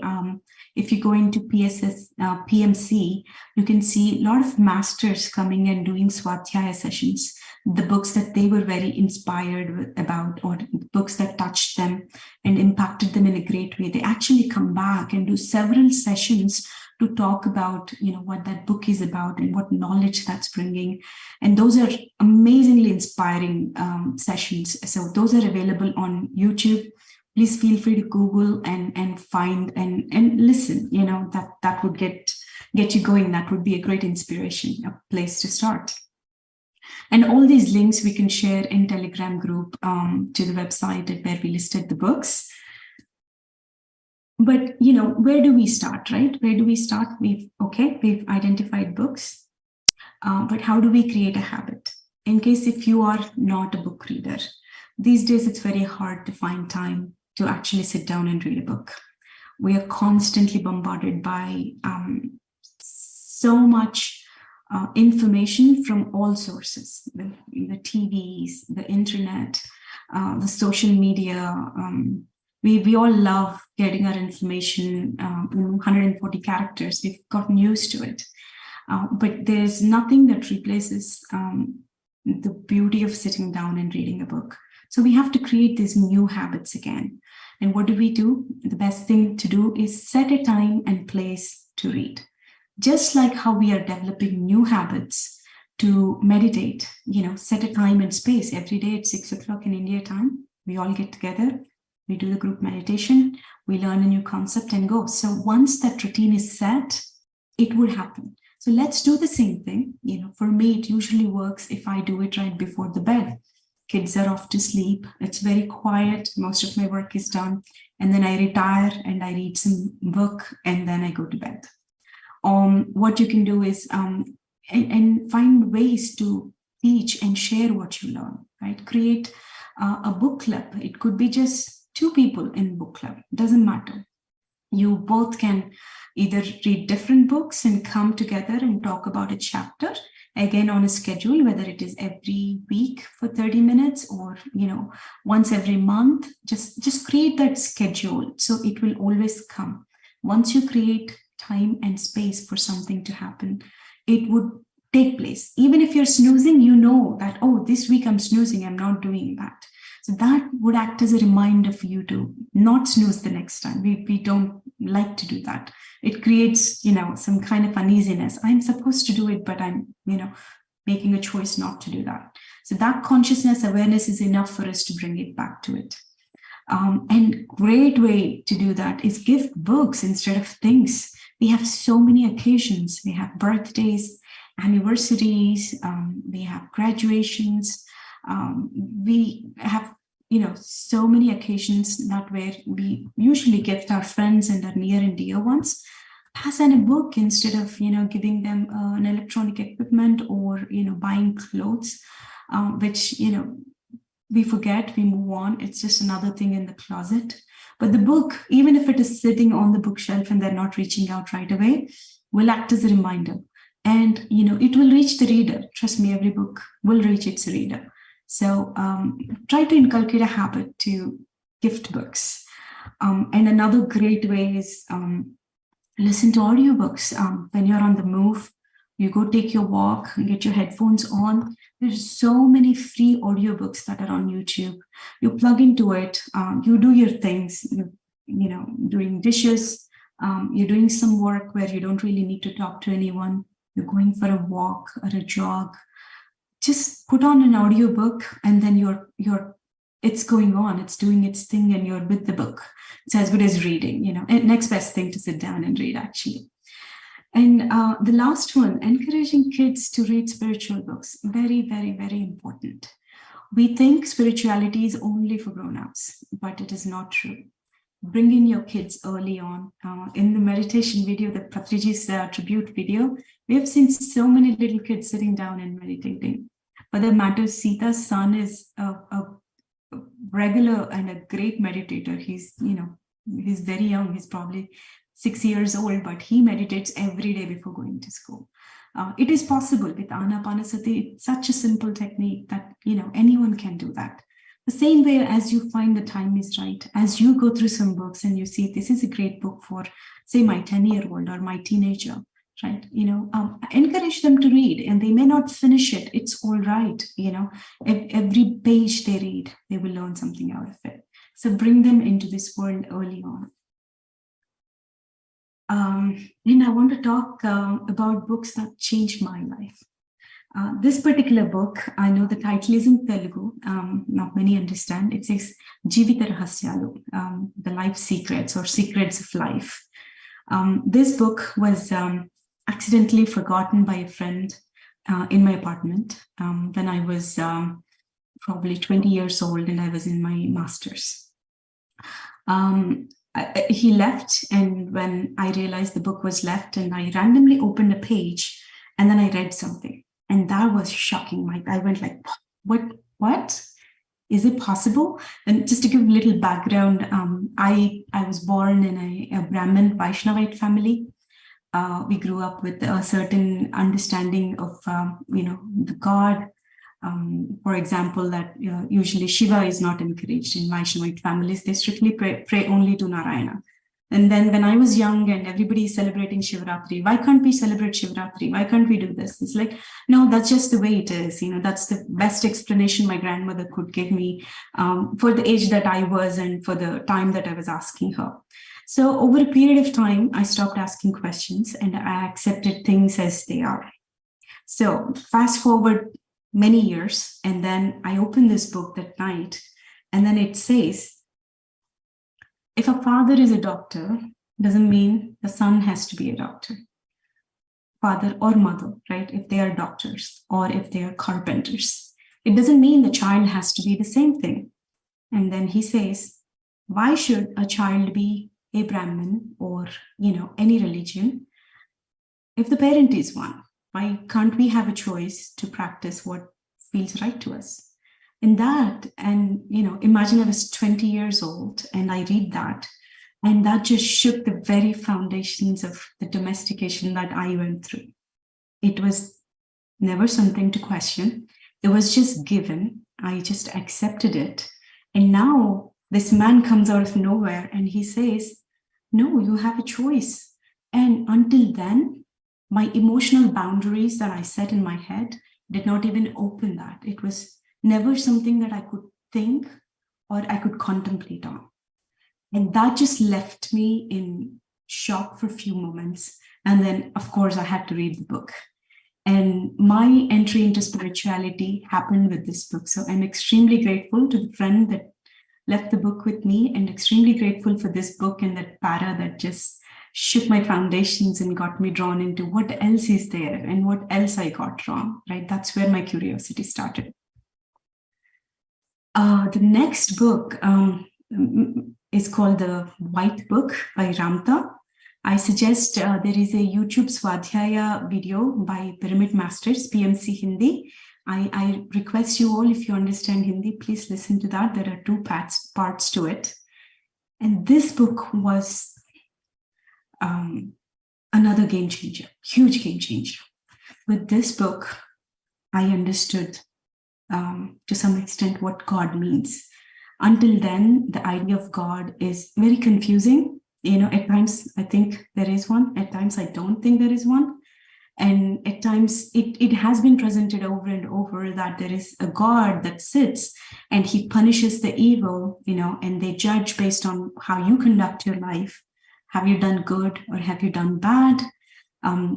if you go into PMC, you can see a lot of masters coming and doing Swadhyaya sessions, the books that they were very inspired about, or books that touched them and impacted them in a great way. They actually come back and do several sessions to talk about, what that book is about and what knowledge that's bringing. And those are amazingly inspiring sessions. So those are available on YouTube. Please feel free to Google and find and listen. That would get you going. That would be a great inspiration, a place to start. And all these links we can share in Telegram group to the website where we listed the books. But, where do we start, right? Where do we start? We've identified books, but how do we create a habit? In case if you are not a book reader, these days it's very hard to find time to actually sit down and read a book. We are constantly bombarded by so much information from all sources, the TVs, the internet, the social media. We all love getting our information in 140 characters. We've gotten used to it. But there's nothing that replaces the beauty of sitting down and reading a book. So we have to create these new habits again. And what do? The best thing to do is set a time and place to read. Just like how we are developing new habits to meditate, set a time and space. Every day at 6 o'clock in India time, we all get together. We do the group meditation, we learn a new concept and go. So once that routine is set, it would happen. So let's do the same thing. For me, it usually works if I do it right before the bed. Kids are off to sleep. It's very quiet. Most of my work is done. And then I retire and I read some book and then I go to bed. What you can do is and find ways to teach and share what you learn, right? Create a book club. It could be just 2 people in book club, doesn't matter. You both can either read different books and come together and talk about a chapter, again on a schedule, whether it is every week for 30 minutes or, once every month. Just create that schedule so it will always come. Once you create time and space for something to happen, it would take place. Even if you're snoozing, that, this week I'm snoozing, I'm not doing that. So that would act as a reminder for you to not snooze the next time. We don't like to do that. It creates, some kind of uneasiness. I'm supposed to do it, but I'm, making a choice not to do that. So that consciousness awareness is enough for us to bring it back to it. And great way to do that is gift books instead of things. We have so many occasions. We have birthdays, anniversaries, we have graduations. We have, so many occasions that where we usually gift our friends and our near and dear ones. Pass on a book instead of, giving them an electronic equipment or, buying clothes, which, we forget, we move on. It's just another thing in the closet. But the book, even if it is sitting on the bookshelf and they're not reaching out right away, will act as a reminder. And, it will reach the reader. Trust me, every book will reach its reader. So try to inculcate a habit to gift books. And another great way is listen to audiobooks. When you're on the move, you go take your walk and get your headphones on. There's so many free audiobooks that are on YouTube. You plug into it, you do your things, doing dishes, you're doing some work where you don't really need to talk to anyone. You're going for a walk or a jog. Just put on an audiobook and then it's going on, it's doing its thing and you're with the book. It's as good as reading, and next best thing to sit down and read actually. And the last one, encouraging kids to read spiritual books. Very, very, very important. We think spirituality is only for grown-ups, but it is not true. Bring in your kids early on. In the meditation video, the Patriji's tribute video, we have seen so many little kids sitting down and meditating. But the matter, Sita's son is a regular and a great meditator. He's very young. He's probably 6 years old, but he meditates every day before going to school. It is possible with Anapanasati. It's such a simple technique that, anyone can do that. The same way as you find the time is right, as you go through some books and you see this is a great book for, say, my 10-year-old or my teenager, right? Encourage them to read, and they may not finish it. It's all right. Every page they read, they will learn something out of it. So bring them into this world early on. And I want to talk about books that changed my life. This particular book, I know the title is in Telugu, not many understand. It says Jeevita Rahasyalu, the life secrets or secrets of life. This book was accidentally forgotten by a friend in my apartment when I was probably 20 years old and I was in my master's. He left, and when I realized the book was left, and I randomly opened a page and then I read something, and that was shocking. I went like, what? Is it possible? And just to give a little background, I was born in a Brahmin Vaishnavite family. We grew up with a certain understanding of, the God. For example, that usually Shiva is not encouraged in Vaishnavite families. They strictly pray only to Narayana. And then when I was young and everybody is celebrating Shivratri, why can't we celebrate Shivratri? Why can't we do this? It's like, no, that's just the way it is. That's the best explanation my grandmother could give me for the age that I was and for the time that I was asking her. So over a period of time, I stopped asking questions and I accepted things as they are. So fast forward many years, and then I opened this book that night, and then it says, if a father is a doctor, doesn't mean the son has to be a doctor. Father or mother, right? If they are doctors or if they are carpenters, it doesn't mean the child has to be the same thing. And then he says, why should a child be a Brahmin or, any religion if the parent is one? Why can't we have a choice to practice what feels right to us? And imagine I was 20 years old and I read that, and that just shook the very foundations of the domestication that I went through. It was never something to question. It was just given. I just accepted it. And now this man comes out of nowhere and he says, no, you have a choice. And until then, my emotional boundaries that I set in my head did not even open that. It was never something that I could think or I could contemplate on. And that just left me in shock for a few moments. And then, of course, I had to read the book. And my entry into spirituality happened with this book. So I'm extremely grateful to the friend that left the book with me, and extremely grateful for this book and that para that just shook my foundations and got me drawn into what else is there and what else I got wrong, right? That's where my curiosity started. The next book is called The White Book by Ramta. I suggest there is a YouTube Swadhyaya video by Pyramid Masters, PMC Hindi. I request you all, if you understand Hindi, please listen to that. There are two parts to it. And this book was another game changer, huge game changer. With this book, I understood to some extent what God means. Until then, the idea of God is very confusing. At times I think there is one, at times I don't think there is one. And at times it has been presented over and over that there is a God that sits and he punishes the evil, and they judge based on how you conduct your life. Have you done good or have you done bad?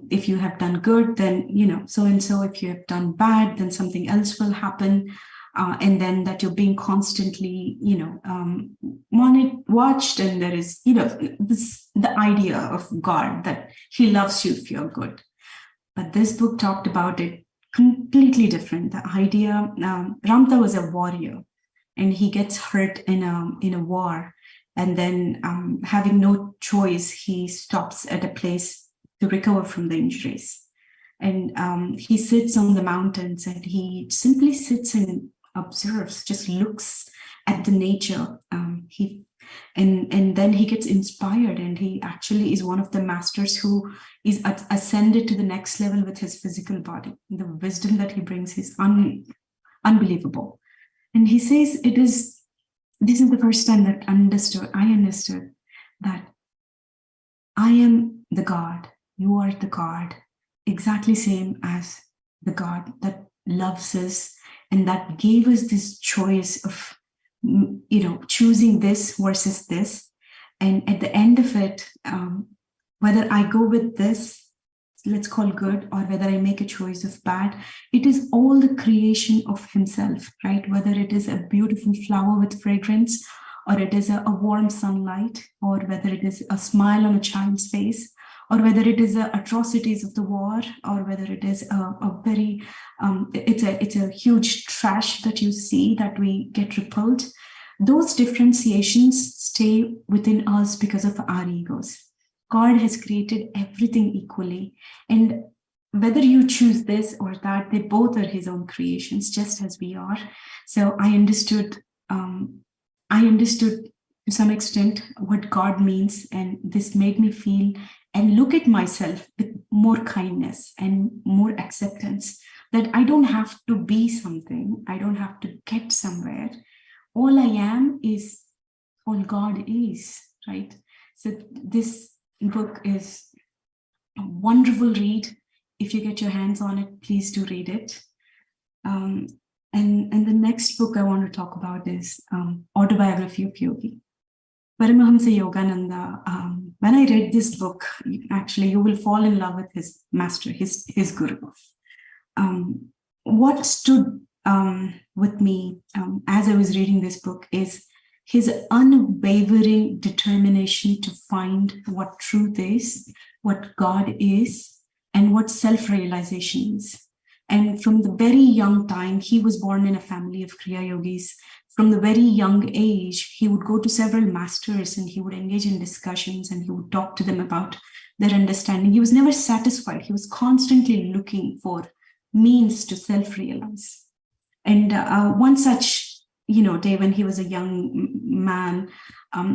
If you have done good, then, so-and-so. If you have done bad, then something else will happen. And then that you're being constantly, watched. And there is, the idea of God that he loves you if you're good. But this book talked about it completely different. The idea, Ramta was a warrior and he gets hurt in a war. And then having no choice, he stops at a place to recover from the injuries. And he sits on the mountains and he simply sits and observes, just looks at the nature. And then he gets inspired, and he actually is one of the masters who is ascended to the next level with his physical body. The wisdom that he brings is unbelievable. And he says this is the first time that I understood that I am the God, you are the God, exactly same as the God that loves us and that gave us this choice of, choosing this versus this. And at the end of it, whether I go with this, let's call good, or whether I make a choice of bad, it is all the creation of himself, right? Whether it is a beautiful flower with fragrance, or it is a warm sunlight, or whether it is a smile on a child's face, or whether it is the atrocities of the war, or whether it is it's a huge trash that you see that we get repelled. Those differentiations stay within us because of our egos. God has created everything equally, and whether you choose this or that, they both are his own creations, just as we are. So I understood to some extent what God means, and this made me feel and look at myself with more kindness and more acceptance, that I don't have to be something, I don't have to get somewhere. All I am is all God is, right? So this book is a wonderful read. If you get your hands on it, please do read it. And the next book I want to talk about is Autobiography of Yogi. Paramahamsa Yogananda. When I read this book, actually, you will fall in love with his master, his guru. What stood with me as I was reading this book is his unwavering determination to find what truth is, what God is, and what self-realization is. And from the very young time, he was born in a family of Kriya Yogis. From the very young age, he would go to several masters and he would engage in discussions and he would talk to them about their understanding. He was never satisfied. He was constantly looking for means to self-realize. And one such day when he was a young man,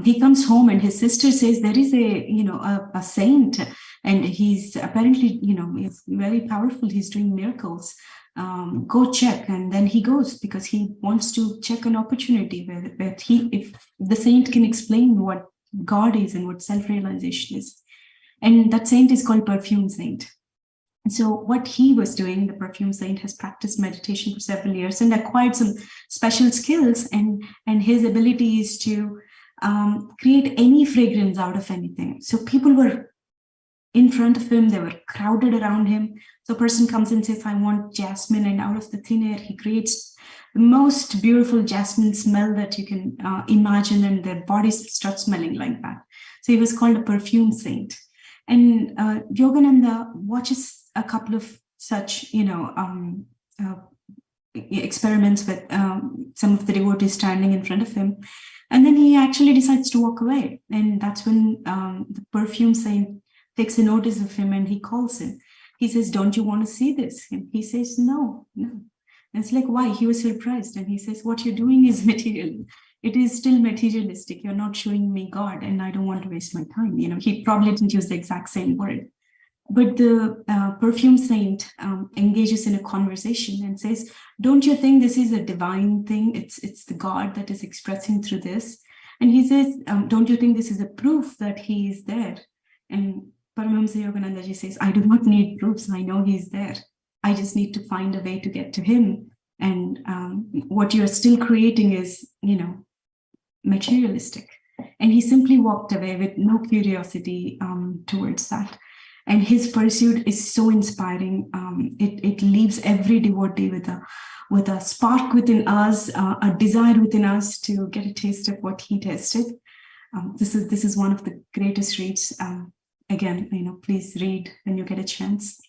he comes home and his sister says there is a saint, and he's apparently he's very powerful, he's doing miracles, go check. And then he goes because he wants to check an opportunity where if the saint can explain what God is and what self-realization is. And that saint is called Perfume Saint. So what he was doing, the Perfume Saint, has practiced meditation for several years and acquired some special skills, and his ability is to create any fragrance out of anything. So people were in front of him, they were crowded around him. So a person comes and says, I want jasmine, and out of the thin air, he creates the most beautiful jasmine smell that you can imagine, and their bodies start smelling like that. So he was called a Perfume Saint. And Yogananda watches a couple of such, experiments with some of the devotees standing in front of him. And then he actually decides to walk away. And that's when the Perfume Saint takes a notice of him and he calls him. He says, don't you want to see this? And he says, no. And it's like, why? He was surprised. And he says, what you're doing is material. It is still materialistic. You're not showing me God, and I don't want to waste my time. He probably didn't use the exact same word. But the Perfume Saint engages in a conversation and says, don't you think this is a divine thing? It's the God that is expressing through this. And he says, don't you think this is a proof that he is there? And Paramahamsa Yoganandaji says, I do not need proofs. I know he's there. I just need to find a way to get to him. And what you're still creating is, materialistic. And he simply walked away with no curiosity towards that. And his pursuit is so inspiring. It leaves every devotee with a spark within us, a desire within us to get a taste of what he tasted. This is one of the greatest reads. Again, please read when you get a chance.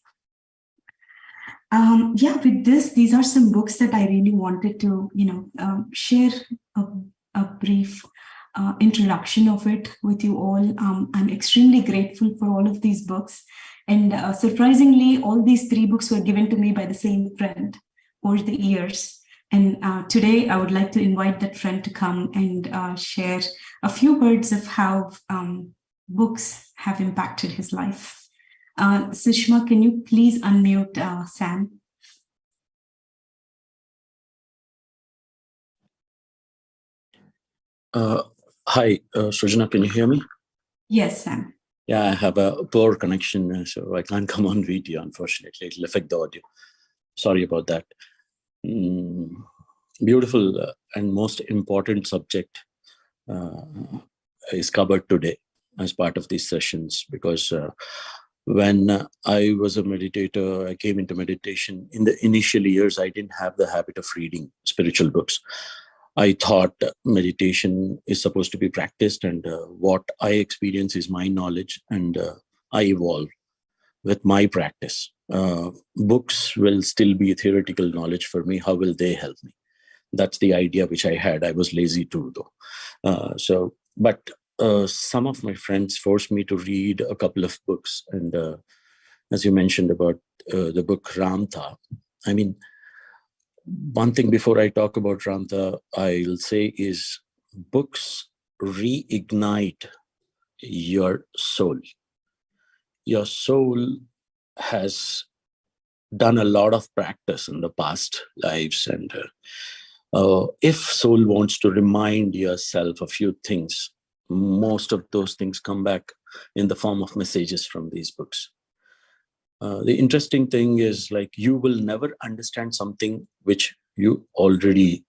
With these are some books that I really wanted to, share a brief introduction of it with you all. I'm extremely grateful for all of these books. And surprisingly, all these 3 books were given to me by the same friend over the years. And today I would like to invite that friend to come and share a few words of how books have impacted his life. Sushma, can you please unmute Sam? Hi, Srujana, can you hear me? Yes, Sam. Yeah, I have a poor connection, so I can't come on video, unfortunately. It'll affect the audio. Sorry about that. Beautiful and most important subject is covered today as part of these sessions, because when I was a meditator, I came into meditation. In the initial years, I didn't have the habit of reading spiritual books. I thought meditation is supposed to be practiced, and what I experience is my knowledge, and I evolve with my practice. Books will still be theoretical knowledge for me. How will they help me? That's the idea which I had. I was lazy too, though. But some of my friends forced me to read a couple of books. And as you mentioned about the book Ramtha, I mean, one thing before I talk about Ramtha, I'll say is books reignite your soul. Your soul has done a lot of practice in the past lives, and if soul wants to remind yourself a few things, most of those things come back in the form of messages from these books. The interesting thing is, like, you will never understand something which you already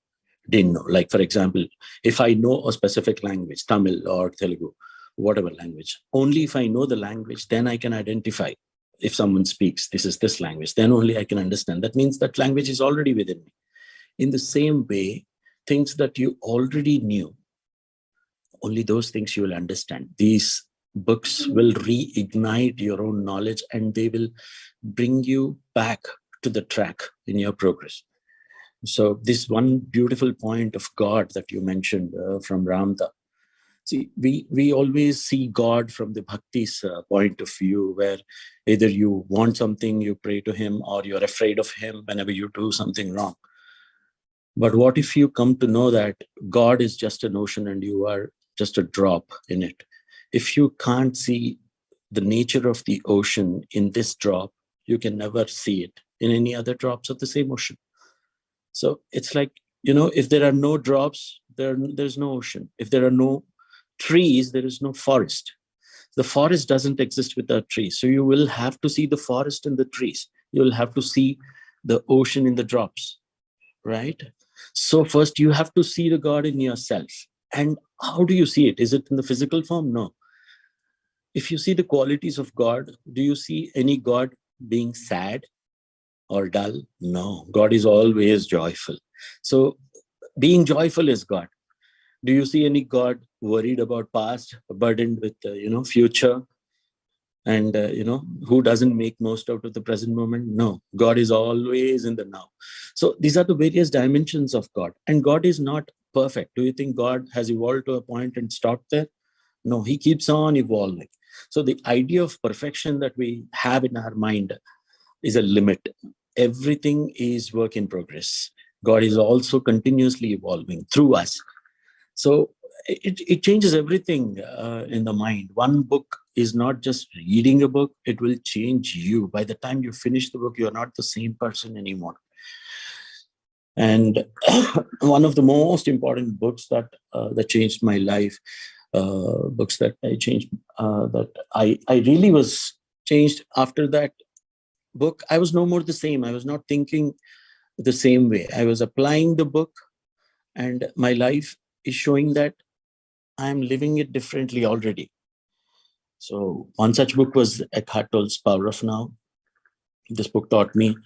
didn't know. Like, for example, if I know a specific language, Tamil or Telugu, whatever language, only if I know the language, then I can identify. If someone speaks, this is this language, then only I can understand. That means that language is already within me. In the same way, things that you already knew, only those things you will understand. These books will reignite your own knowledge, and they will bring you back to the track in your progress. So this one beautiful point of God that you mentioned from Ramtha. See, we always see God from the bhakti's point of view, where either you want something, you pray to him, or you're afraid of him whenever you do something wrong. But what if you come to know that God is just an ocean and you are just a drop in it? If you can't see the nature of the ocean in this drop, you can never see it in any other drops of the same ocean. So it's like, if there are no drops, there's no ocean. If there are no trees, there is no forest. The forest doesn't exist without trees. So you will have to see the forest in the trees. You will have to see the ocean in the drops, right? So first you have to see the God in yourself. And how do you see it? Is it in the physical form? No. If you see the qualities of God, do you see any God being sad or dull? No. God is always joyful. So being joyful is God. Do you see any God worried about past, burdened with future, and who doesn't make most out of the present moment? No. God is always in the now. So these are the various dimensions of God, and God is not perfect. Do you think God has evolved to a point and stopped there? No, he keeps on evolving. So the idea of perfection that we have in our mind is a limit. Everything is work in progress. God is also continuously evolving through us. So it changes everything in the mind. One book is not just reading a book, it will change you. By the time you finish the book, you're not the same person anymore. And one of the most important books that changed my life, books that I changed, that I really was changed after that book. I was no more the same. I was not thinking the same way. I was applying the book, and my life is showing that I'm living it differently already. So one such book was Eckhart Tolle's Power of Now. This book taught me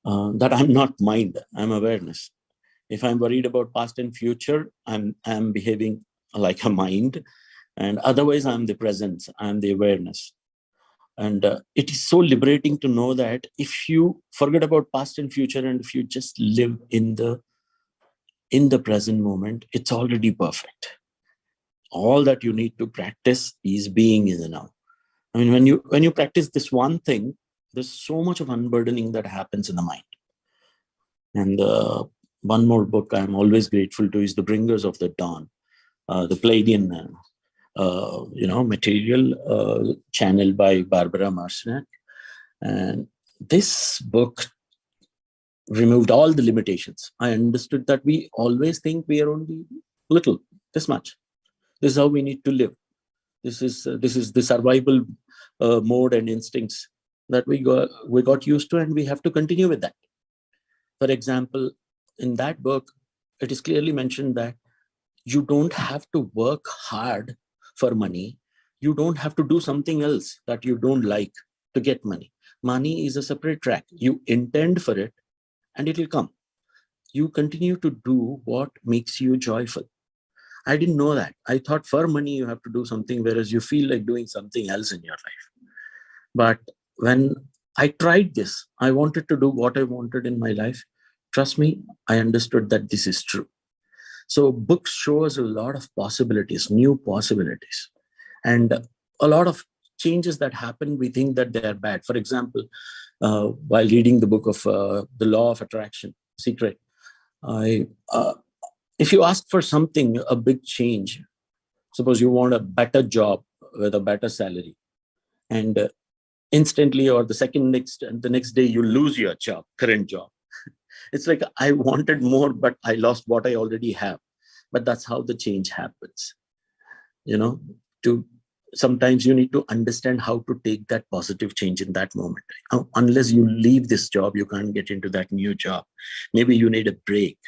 that I'm not mind, I'm awareness. If I'm worried about past and future, I'm behaving like a mind, and otherwise I'm the presence, I'm the awareness. And it is so liberating to know that if you forget about past and future, and if you just live in the present moment, it's already perfect. All that you need to practice is being in the now. I mean, when you practice this one thing, there's so much of unburdening that happens in the mind. And one more book I'm always grateful to is The Bringers of the Dawn, the Pleiadian material channeled by Barbara Marcinek. And this book removed all the limitations. I understood that we always think we are only little, this much. This is how we need to live. This is the survival mode and instincts that we got used to, and we have to continue with that. For example, in that book, it is clearly mentioned that you don't have to work hard for money. You don't have to do something else that you don't like to get money. Money is a separate track. You intend for it and it will come. You continue to do what makes you joyful. I didn't know that. I thought for money you have to do something, whereas you feel like doing something else in your life. But when I tried this, I wanted to do what I wanted in my life. Trust me, I understood that this is true. So books show us a lot of possibilities, new possibilities. And a lot of changes that happen, we think that they are bad. For example, while reading the book of The Law of Attraction, Secret, if you ask for something, a big change, suppose you want a better job with a better salary, and instantly or the next day you lose your job, current job. It's like, I wanted more, but I lost what I already have. But that's how the change happens. Sometimes you need to understand how to take that positive change in that moment. Unless you leave this job, you can't get into that new job. Maybe you need a break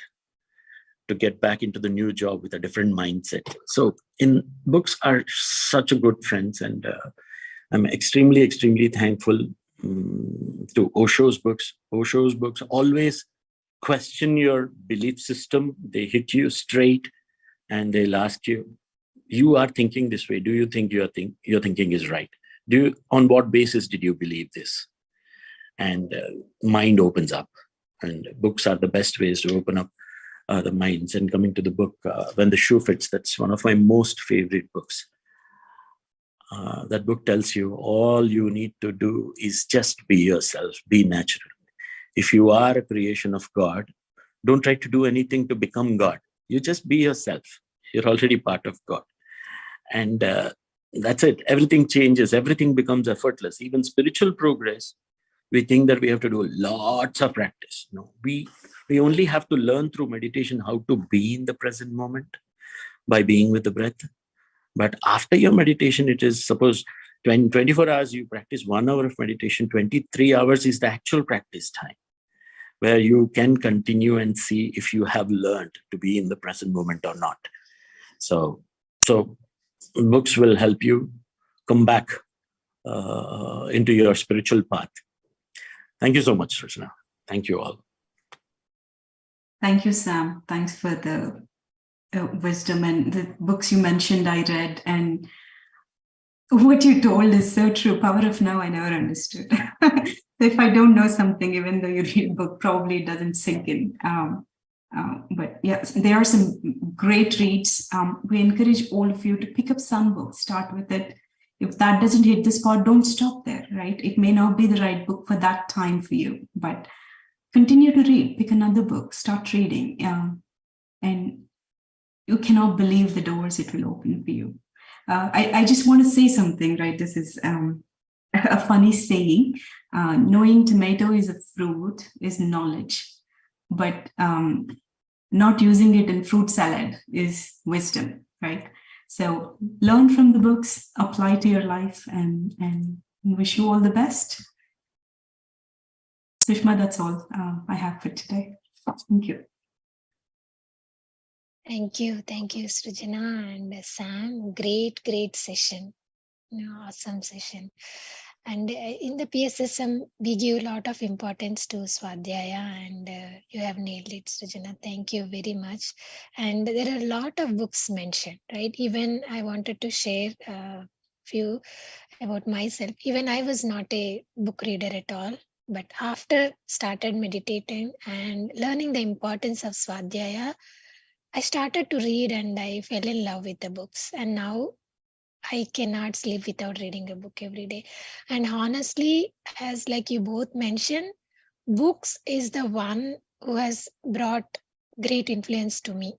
to get back into the new job with a different mindset. So books are such a good friends, and I'm extremely, extremely thankful to Osho's books. Osho's books always question your belief system. They hit you straight and they'll ask you, you are thinking this way. Do you think your thinking is right? On what basis did you believe this? And mind opens up. And books are the best ways to open up the minds. And coming to the book, When the Shoe Fits, that's one of my most favorite books. That book tells you all you need to do is just be yourself, be natural. If you are a creation of God, don't try to do anything to become God. You just be yourself. You're already part of God. And that's it. Everything changes. Everything becomes effortless. Even spiritual progress, we think that we have to do lots of practice. No, we only have to learn through meditation how to be in the present moment by being with the breath. But after your meditation, it is, suppose 24 hours you practice 1 hour of meditation, 23 hours is the actual practice time, where you can continue and see if you have learned to be in the present moment or not. So books will help you come back into your spiritual path. Thank you so much, Srujana. Thank you all. Thank you, Sam. Thanks for the wisdom, and the books you mentioned I read, and what you told is so true. Power of Now I never understood. If I don't know something, even though you read a book, probably it doesn't sink in. But yes, there are some great reads. We encourage all of you to pick up some books, start with it. If that doesn't hit the spot, don't stop there, right? It may not be the right book for that time for you, but continue to read, pick another book, start reading. And you cannot believe the doors it will open for you. I just want to say something, right? This is a funny saying. Knowing tomato is a fruit is knowledge, but not using it in fruit salad is wisdom, right? So learn from the books, apply to your life, and wish you all the best. Sushma, that's all I have for today. Thank you. Thank you, Srujana and Sam. Great session. Awesome session. And in the PSSM, we give a lot of importance to Swadhyaya, and you have nailed it, Srujana. Thank you very much. And there are a lot of books mentioned, right? Even I wanted to share a few about myself. Even I was not a book reader at all, but after started meditating and learning the importance of Swadhyaya, I started to read and I fell in love with the books. And now I cannot sleep without reading a book every day. And honestly, as like you both mentioned, books is the one who has brought great influence to me.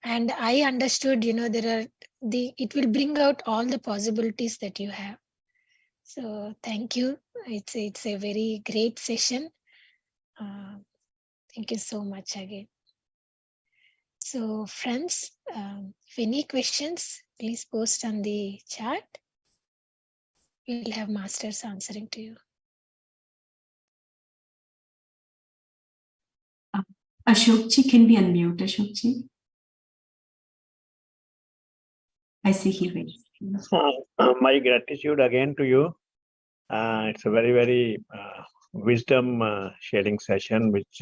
And I understood, it will bring out all the possibilities that you have. So thank you. It's a very great session. Thank you so much again. So friends, if any questions, please post on the chat. We'll have masters answering to you. Ashokji, can we unmute Ashokji? I see he raised. My gratitude again to you. It's a very, very wisdom sharing session. Which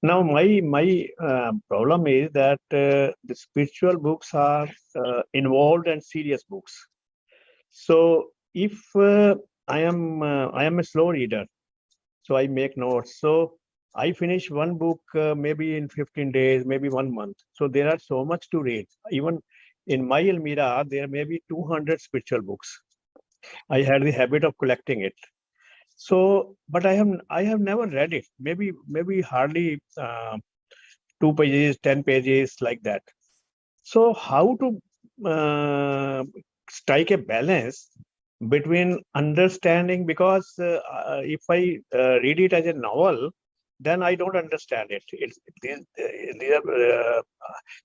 now my problem is that the spiritual books are involved and serious books. So if I am a slow reader, so I make notes. So I finish one book maybe in 15 days, maybe 1 month. So there are so much to read. Even in my Almira, there may be 200 spiritual books. I had the habit of collecting it. So, but I have never read it. Maybe hardly 2 pages, 10 pages, like that. So how to strike a balance between understanding, because if I read it as a novel, then I don't understand it.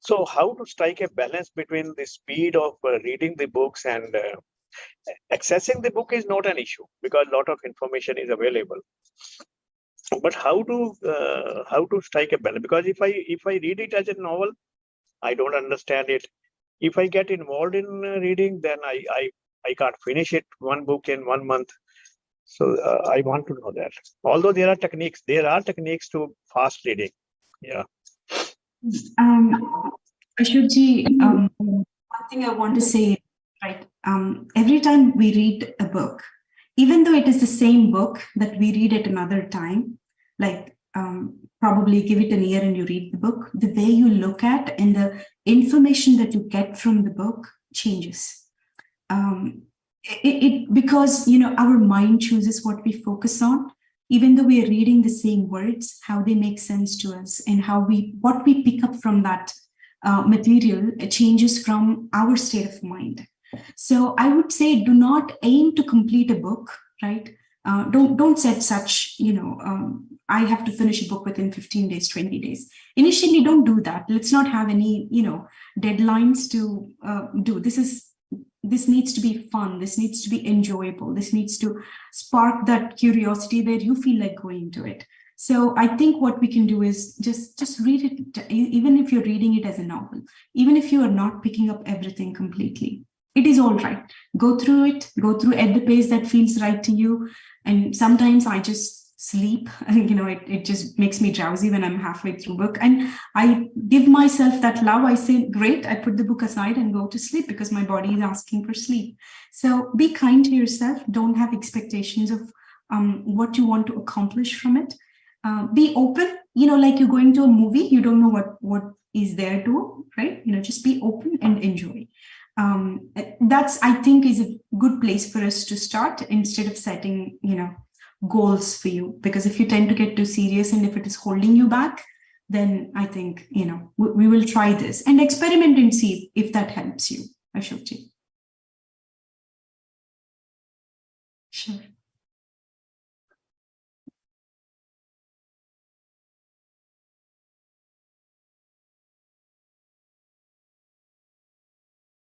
So how to strike a balance between the speed of reading the books and accessing the book is not an issue because a lot of information is available. But how to strike a balance? Because if I read it as a novel, I don't understand it. If I get involved in reading, then I can't finish it, one book in 1 month. So I want to know that. Although there are techniques to fast reading. Yeah. Ashokji, one thing I want to say, right? Every time we read a book, even though it is the same book that we read at another time, like probably give it an year and you read the book, the way you look at and the information that you get from the book changes. Because our mind chooses what we focus on, even though we are reading the same words, how they make sense to us and what we pick up from that material changes from our state of mind. So I would say, do not aim to complete a book, right? Don't set such, I have to finish a book within 15 days, 20 days. Initially, don't do that. Let's not have any, deadlines to do. This needs to be fun. This needs to be enjoyable. This needs to spark that curiosity where you feel like going to it. So I think what we can do is just read it, even if you're reading it as a novel, even if you are not picking up everything completely. It is all right. Go through it, at the pace that feels right to you. And sometimes I just sleep, it just makes me drowsy when I'm halfway through book. And I give myself that love. I say, great, I put the book aside and go to sleep because my body is asking for sleep. So be kind to yourself. Don't have expectations of what you want to accomplish from it. Be open, like you're going to a movie, you don't know what is there to, right? Just be open and enjoy. That's, I think, is a good place for us to start instead of setting, goals for you. Because if you tend to get too serious and if it is holding you back, then I think, we will try this and experiment and see if that helps you, Ashokji. Sure.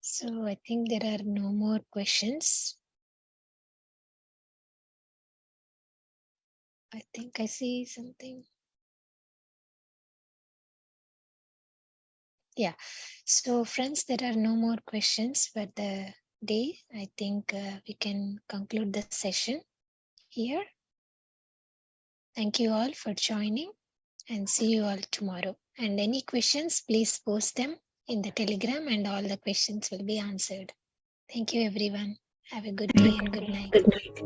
So I think there are no more questions. I think I see something. Yeah. So friends, there are no more questions for the day. I think we can conclude the session here. Thank you all for joining and see you all tomorrow. And any questions, please post them in the Telegram and all the questions will be answered. Thank you, everyone. Have a good day and good night. Good night.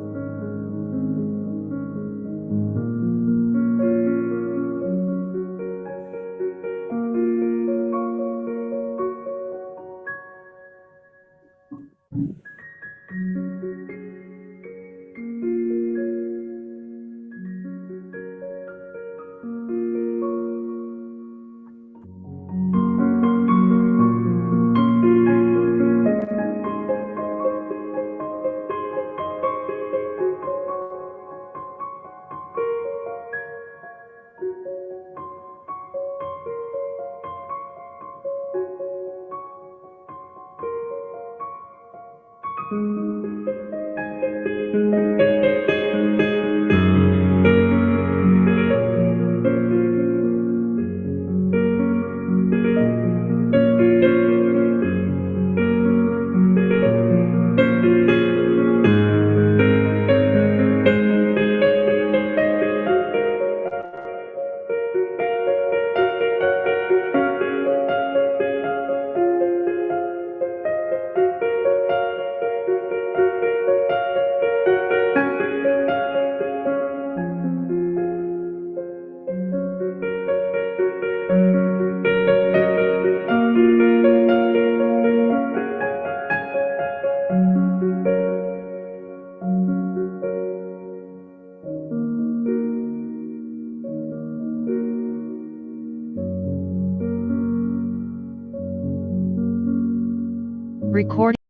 Record